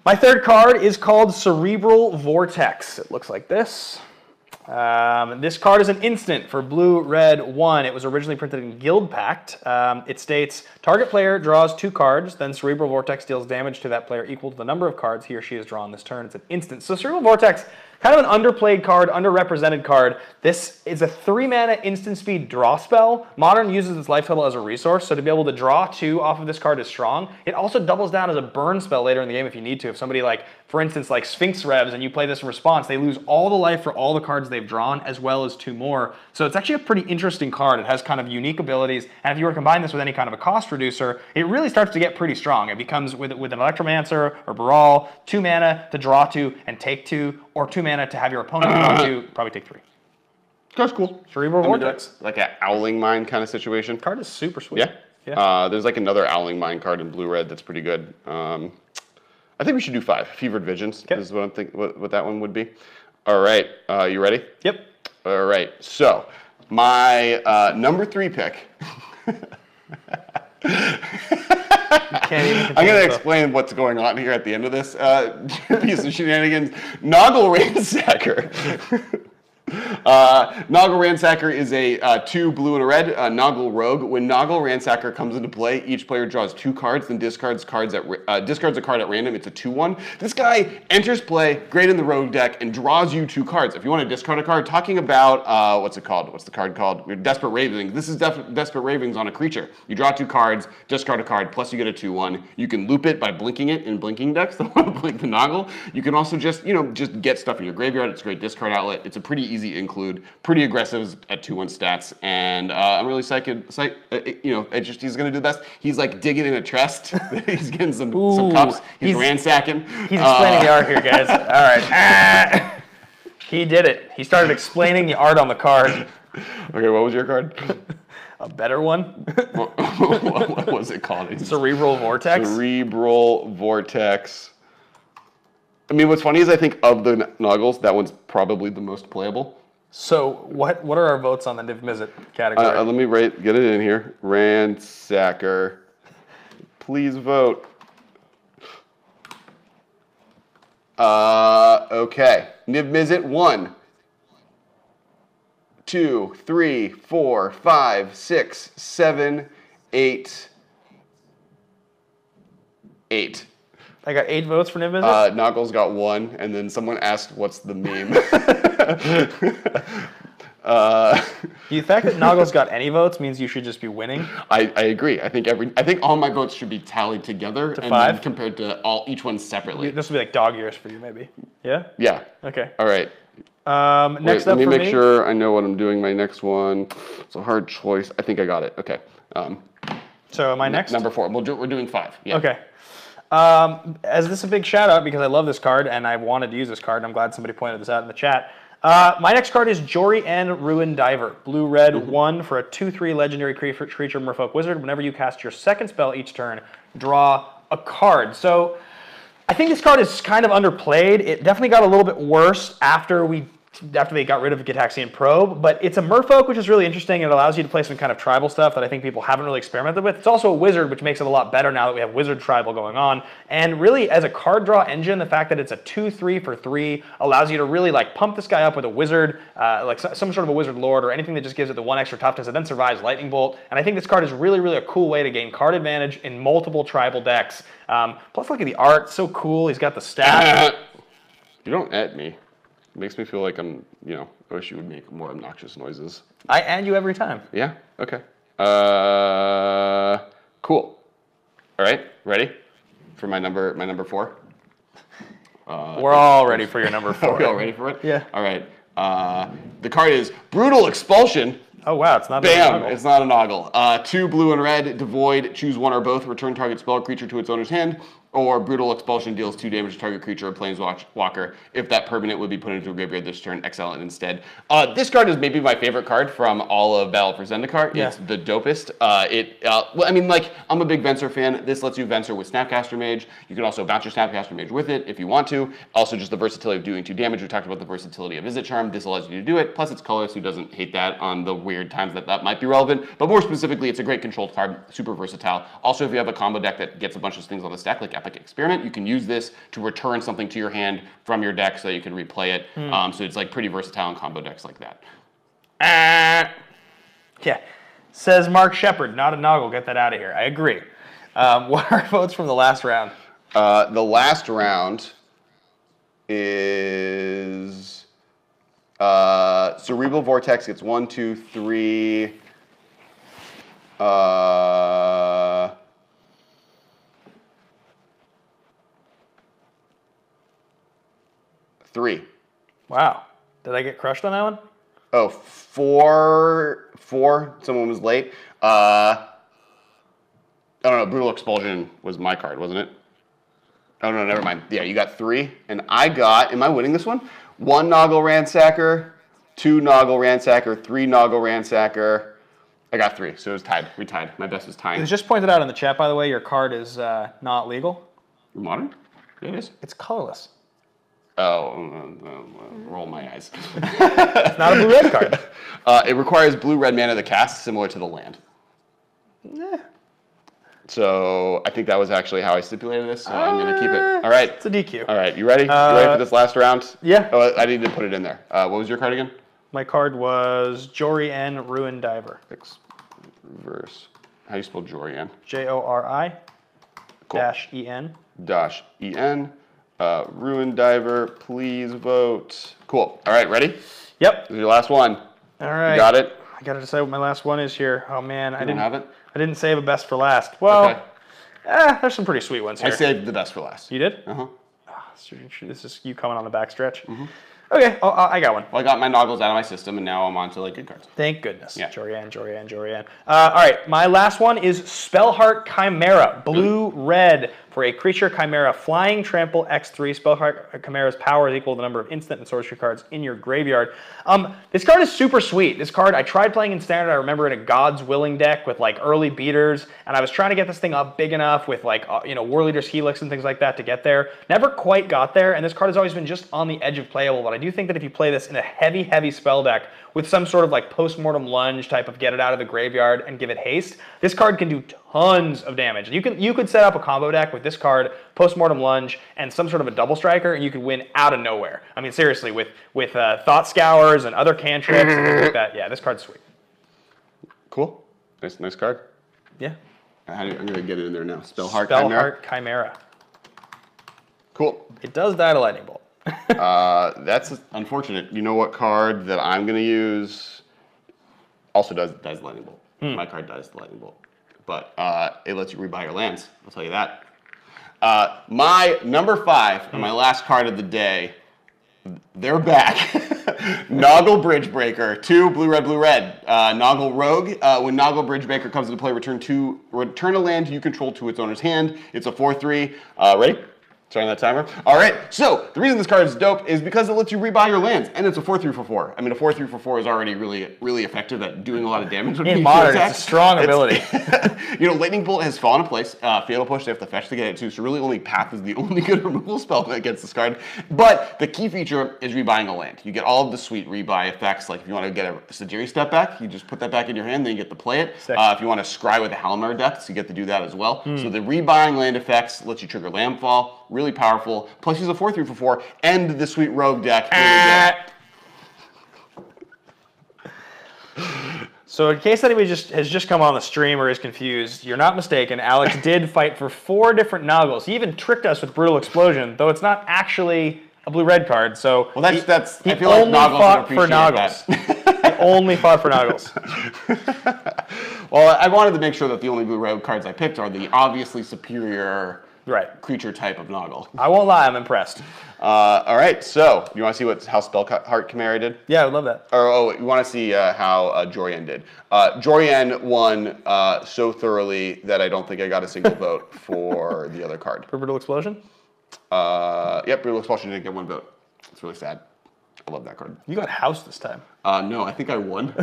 My third card is called Cerebral Vortex. It looks like this. This card is an instant for blue, red, 1. It was originally printed in Guild Pact. It states, target player draws 2 cards, then Cerebral Vortex deals damage to that player equal to the number of cards he or she has drawn this turn. It's an instant. So Cerebral Vortex, kind of an underplayed card, underrepresented card. This is a 3-mana instant speed draw spell. Modern uses its life total as a resource, so to be able to draw 2 off of this card is strong. It also doubles down as a burn spell later in the game if you need to. If somebody, like, for instance, like Sphinx Revs, and you play this in response, they lose all the life for all the cards they've drawn, as well as 2 more. So it's actually a pretty interesting card. It has kind of unique abilities, and if you were to combine this with any kind of a cost reducer, it really starts to get pretty strong. It becomes, with an Electromancer or Baral, 2 mana to draw 2 and take 2, or 2 mana to have your opponent draw 2, probably take 3. That's cool. Cerebral Vortex. Like an Owling Mine kind of situation. Card is super sweet. Yeah. There's like another Owling Mine card in blue-red that's pretty good. I think we should do 5. Fevered Visions is what I'm thinking. What that one would be. All right. You ready? Yep. All right. So my number 3 pick. I'm going to explain what's going on here at the end of this piece of shenanigans. Noggle Ransacker. Noggle Ransacker is a 2 blue and a red Noggle Rogue. When Noggle Ransacker comes into play, each player draws 2 cards, then discards a card at random. It's a 2/1. This guy enters play, great in the Rogue deck, and draws you 2 cards. If you want to discard a card, talking about what's it called? What's the card called? Desperate Ravings. This is Desperate Ravings on a creature. You draw 2 cards, discard a card, plus you get a 2/1. You can loop it by blinking it in blinking decks. The one to blink the Noggle. You can also just get stuff in your graveyard. It's a great discard outlet. It's a pretty easy include, pretty aggressive at 2/1 stats, and I'm really psyched. He's gonna do the best. He's like digging in a chest. He's getting some cups. He's ransacking. He's explaining the art here, guys. All right. He did it. He started explaining the art on the card. Okay, what was your card? A better one? What was it called? Cerebral Vortex? Cerebral Vortex. I mean, what's funny is I think of the Noggles, that one's probably the most playable. So what are our votes on the Niv Mizzet category? Let me get it in here. Ransacker. Please vote. Okay. Niv Mizzet 1, 2, 3, 4, 5, 6, 7, 8. 8. I got 8 votes for Niv Mizzet? Noggles got 1, and then someone asked, what's the meme? The fact that Noggles got any votes means you should just be winning. I agree. I think all my votes should be tallied together to and 5? then compared to each one separately. This will be like dog years for you, maybe. Yeah? Yeah. Okay. All right. Next up let me for make me. sure I know what I'm doing. My next one. It's a hard choice. I think I got it. Okay. So am I next? Number 4. We're doing 5. Yeah. Okay. As this is a big shout out because I love this card and I wanted to use this card, and I'm glad somebody pointed this out in the chat. My next card is Jori and Ruin Diver. Blue-red 1 for a 2/3 legendary creature Merfolk Wizard. Whenever you cast your second spell each turn, draw a card. So I think this card is kind of underplayed. It definitely got a little bit worse after they got rid of Gitaxian Probe, but it's a Merfolk, which is really interesting. It allows you to play some kind of tribal stuff that I think people haven't really experimented with. It's also a wizard, which makes it a lot better now that we have wizard tribal going on. And really, as a card draw engine, the fact that it's a 2/3 for 3 allows you to really like pump this guy up with a wizard, like some sort of a wizard lord or anything that just gives it the 1 extra toughness. It then survives Lightning Bolt. And I think this card is really, really a cool way to gain card advantage in multiple tribal decks. Plus, look at the art, so cool. He's got the staff. You don't at me. It makes me feel like I'm, I wish you would make more obnoxious noises. I add you every time. Yeah? Okay. Cool. All right, ready for my number 4? We're all ready for your number 4. Are we all ready for it? Yeah. All right. The card is Brutal Expulsion. Oh, wow, it's not Bam! a It's not a Noggle. 2 blue and red, devoid, choose one or both, return target spell creature to its owner's hand, or Brutal Expulsion deals 2 damage to target creature or planeswalker. If that permanent would be put into a graveyard this turn, exile it instead. This card is maybe my favorite card from all of Battle for Zendikar. Yeah. It's the dopest. I'm a big Venser fan. This lets you Venser with Snapcaster Mage. You can also bounce your Snapcaster Mage with it if you want to. Also, just the versatility of doing 2 damage. We talked about the versatility of Izzet Charm. This allows you to do it. Plus, it's colorless. Who doesn't hate that on the weird times that might be relevant? But more specifically, it's a great controlled card. Super versatile. Also, if you have a combo deck that gets a bunch of things on the stack, like Epic Experiment, you can use this to return something to your hand from your deck so that you can replay it. So it's like pretty versatile in combo decks like that. Yeah. Says Mark Shepard, not a Noggle. Get that out of here. I agree. What are our votes from the last round? The last round is Cerebral Vortex gets 1, 2, 3. 3. Wow. Did I get crushed on that one? Oh, 4. Someone was late. I don't know. Brutal Expulsion was my card, wasn't it? Oh, no, never mind. Yeah, you got 3. And I got, am I winning this one? 1 Noggle Ransacker, 2 Noggle Ransacker, 3 Noggle Ransacker. I got 3, so it was tied. We tied. My best is It tying. was just pointed out in the chat, by the way, your card is not legal. Modern? Yeah, it is. It's colorless. Oh, roll my eyes. It's not a blue-red card. It requires blue-red mana to cast, similar to the land. So I think that was actually how I stipulated this, so I'm going to keep it. All right. It's a DQ. All right, you ready? You ready for this last round? Yeah. Oh, I need to put it in there. What was your card again? My card was Jori-En Ruin Diver. Verse. How do you spell Jorian? Jori Cool. -en. Dash E-N. Ruin Diver, please vote. Cool. All right, ready? Yep. This is your last one. All right. You got it? I got to decide what my last one is here. Oh, man. I don't have it? I didn't save a best for last. Well, Okay. there's some pretty sweet ones I here. saved the best for last. You did? Uh-huh. This is you coming on the backstretch. Okay, I got one. Well, I got my Noggles out of my system, and now I'm on to like good cards. Thank goodness. Yeah. Jori-En. All right, my last one is Spellheart Chimera, blue-red for a creature Chimera, flying, trample, X3. Spellheart Chimera's power is equal to the number of instant and sorcery cards in your graveyard. This card is super sweet. This card, I tried playing in Standard, I remember in a God's Willing deck with like early beaters, and I was trying to get this thing up big enough with like, War Leader's Helix and things like that to get there. Never quite got there, and this card has always been just on the edge of playable, but I do think that if you play this in a heavy spell deck with some sort of like post-mortem lunge type of get it out of the graveyard and give it haste, this card can do tons of damage. You could set up a combo deck with this card, post-mortem lunge, and some sort of a double striker, and you could win out of nowhere. I mean, seriously, with Thought Scours and other cantrips and things like that. Yeah, this card's sweet. Cool. Nice card. Yeah. I'm going to get it in there now. Spellheart Chimera. Spellheart Chimera. Cool. It does die to Lightning Bolt. That's unfortunate. You know what card that I'm going to use also does Lightning Bolt. My card does the Lightning Bolt. But it lets you rebuy your lands. I'll tell you that. My number 5 and my last card of the day, they're back. Noggle Bridgebreaker, 2 blue-red. Noggle Rogue. When Noggle Bridgebreaker comes into play, return a land you control to its owner's hand. It's a 4/3. Ready? Starting that timer. All right. So the reason this card is dope is because it lets you rebuy your lands, and it's a 4/3 for 4. I mean, a 4/3 for 4 is already really effective at doing a lot of damage. In Modern, it's a strong ability. Lightning Bolt has fallen in place. Fatal Push, they have to fetch to get it too. So really, only Path is the only good removal spell against this card. But the key feature is rebuying a land. You get all of the sweet rebuy effects. Like if you want to get a Sajiri Step Back, you just put that back in your hand, then you get to play it. If you want to scry with the Halimar Depths, you get to do that as well. So the rebuying land effects lets you trigger Landfall. Really powerful. Plus, he's a 4/3 for 4, and the sweet Rogue deck. So in case anybody has just come on the stream or is confused, you're not mistaken. Alex did fight for 4 different Noggles. He even tricked us with Brutal Explosion, though it's not actually a blue-red card. So Well, that's. he I feel like only Noggles fought would for appreciate Noggles. that. He only fought for Noggles. Well, I wanted to make sure that the only blue-red cards I picked are the obviously superior creature type of Noggle. I won't lie, I'm impressed. All right, so you want to see how Spellheart Chimera did? Yeah, I would love that. You want to see how Jorian did? Jorian won so thoroughly that I don't think I got a single vote for the other card. For Brutal Explosion? Yep, Brutal Expulsion didn't get one vote. It's really sad. I love that card. You got house this time. No, I think I won.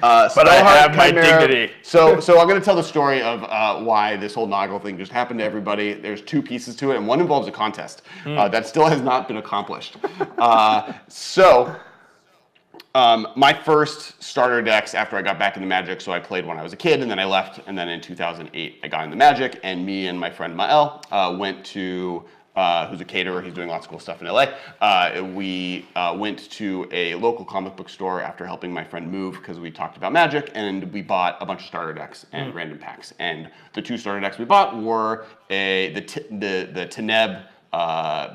But I have my dignity. So I'm going to tell the story of why this whole Noggle thing just happened to everybody. There's two pieces to it, and one involves a contest that still has not been accomplished. My first starter decks after I got back into Magic, so I played when I was a kid, and then I left, and then in 2008 I got into Magic, and me and my friend Mael went to who's a caterer. He's doing lots of cool stuff in LA. We went to a local comic book store after helping my friend move because we talked about Magic, and we bought a bunch of starter decks and random packs. And the two starter decks we bought were the Teneb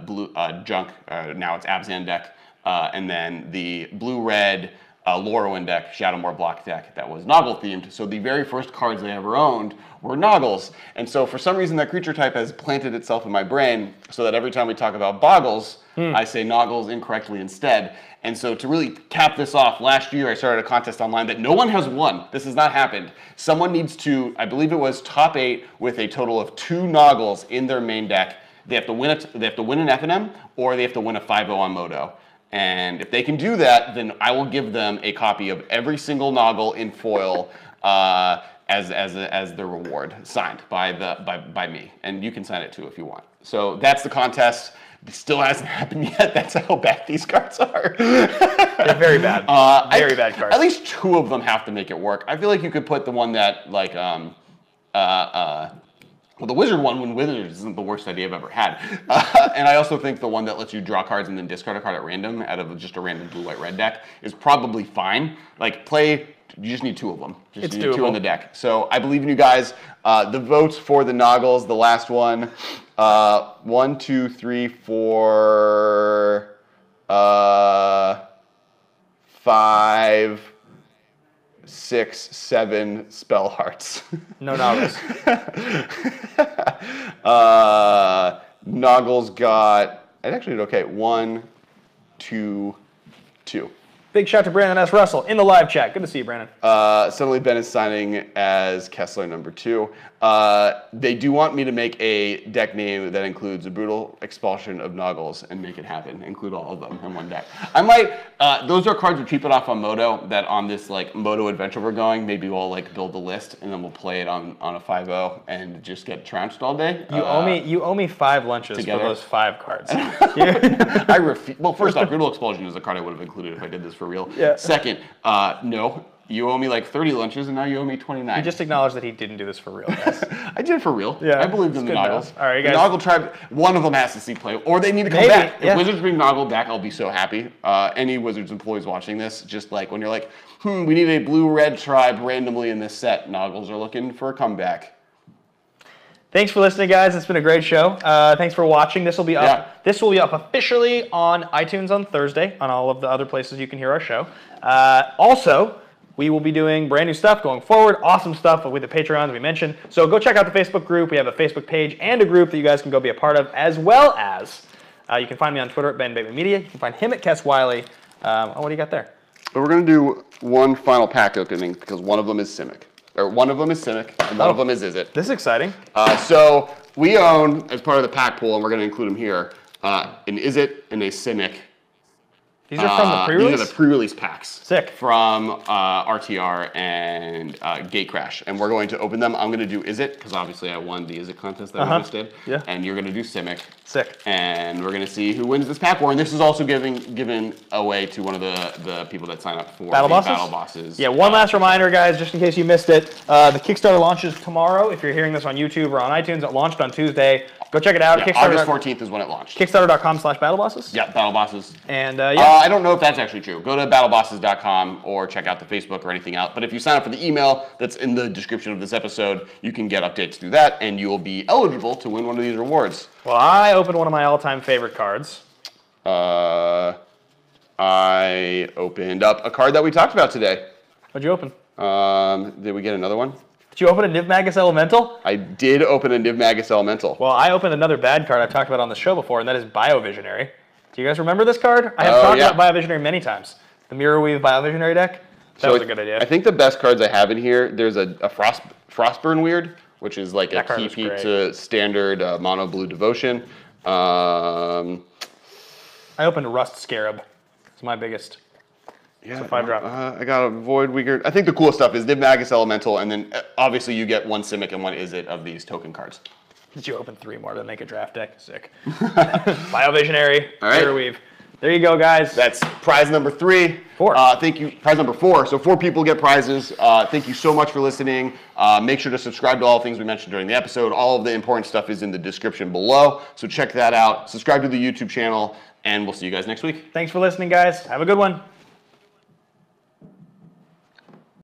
blue junk. Now it's Abzan deck, and then the blue-red Lorwyn deck, Shadowmoor block deck that was Noggle themed. So the very first cards I ever owned were Noggles. And so for some reason that creature type has planted itself in my brain so that every time we talk about Boggles, I say Noggles incorrectly instead. And so to really cap this off, last year I started a contest online that no one has won. This has not happened. Someone needs to, I believe it was top 8 with a total of 2 Noggles in their main deck. They have to win an FNM or they have to win a 5-0 on Moto. And if they can do that, then I will give them a copy of every single Noggle in foil as their reward, signed by me. And you can sign it too if you want. So that's the contest. It still hasn't happened yet. That's how bad these cards are. They're very bad. Very bad cards. At least 2 of them have to make it work. I feel like you could put the one that well, the Wizard one, when Wizards isn't the worst idea I've ever had. And I also think the one that lets you draw cards and then discard a card at random out of just a random blue, white, red deck is probably fine. Like, you just need 2 of them. Just need 2 in the deck. So I believe in you guys. The votes for the Noggles, the last one, 1, 2, 3, 4, 5, 6, 7 Spellhearts. No Noggles. Noggles got, I actually did okay. 1, 2, 2. Big shout to Brandon S. Russell in the live chat. Good to see you, Brandon. Suddenly Ben is signing as Kessler number 2. They do want me to make a deck name that includes a brutal expulsion of Noggles and make it happen. Include all of them in one deck. I might, those are cards we keep it off on Moto, that on this like Moto adventure we're going, maybe we'll like build a list and then we'll play it on a 5-0 and just get trounced all day. You owe me 5 lunches together. for those 5 cards. I refuse. Well, first off, brutal expulsion is a card I would have included if I did this for real. Yeah. Second, no. You owe me like 30 lunches, and now you owe me 29. You just acknowledged that he didn't do this for real, guys. I did it for real. Yeah, I believed in the Noggles. All right, guys. The Noggle tribe, one of them has to see play, or they need to come back. If Wizards bring Noggle back, I'll be so happy. Any Wizards employees watching this, just like when you're like, we need a blue-red tribe randomly in this set, Noggles are looking for a comeback. Thanks for listening, guys. It's been a great show. Thanks for watching. This will be up. Yeah. This will be up officially on iTunes on Thursday, on all of the other places you can hear our show. Also, we will be doing brand new stuff going forward. Awesome stuff with the Patreons we mentioned. So go check out the Facebook group. We have a Facebook page and a group that you guys can go be a part of, as well as you can find me on Twitter at BenBabyMedia. You can find him at Kess Wiley. What do you got there? But we're going to do one final pack opening because one of them is Simic. Or one of them is Simic, and one of them is Izzet. This is exciting. So we own, as part of the pack pool, and we're going to include them here, an Izzet and a Simic. These are from the pre-release? These are the pre-release packs. Sick. From RTR and Gatecrash. And we're going to open them. I'm going to do Izzet, because obviously I won the Izzet contest that we just did. Yeah. And you're going to do Simic. Sick. And we're going to see who wins this pack war. And this is also given away to one of the people that sign up for Battle Bosses. Yeah, one last reminder, guys, just in case you missed it. The Kickstarter launches tomorrow. If you're hearing this on YouTube or on iTunes, it launched on Tuesday. Go check it out. Yeah, August 14th is when it launched. Kickstarter.com/battlebosses. Yeah, Battle Bosses. And yeah. I don't know if that's actually true. Go to battlebosses.com or check out the Facebook or anything out. But if you sign up for the email that's in the description of this episode, you can get updates through that, and you will be eligible to win one of these rewards. Well, I opened one of my all-time favorite cards. I opened up a card that we talked about today. What'd you open? Did we get another one? Did you open a Niv Magus Elemental? I did open a Niv Magus Elemental. Well, I opened another bad card I've talked about on the show before, and that is Biovisionary. Do you guys remember this card? I have talked about Biovisionary many times. The Mirror Weave Biovisionary deck. That was a good idea. I think the best cards I have in here, there's a Frostburn Weird, which is like that a key to standard mono blue devotion. I opened Rust Scarab. It's my biggest. Yeah, it's a 5-drop. I got a Void Weird. I think the cool stuff is Niv Magus Elemental, and then obviously you get 1 Simic and 1 Izzet of these token cards. Did you open 3 more to make a draft deck? Sick. Biovisionary, All right. Mirror Weave. There you go, guys. That's prize number 3. 4. Thank you. Prize number 4. So 4 people get prizes. Thank you so much for listening. Make sure to subscribe to all the things we mentioned during the episode. All of the important stuff is in the description below. So check that out. Subscribe to the YouTube channel, and we'll see you guys next week. Thanks for listening, guys. Have a good one.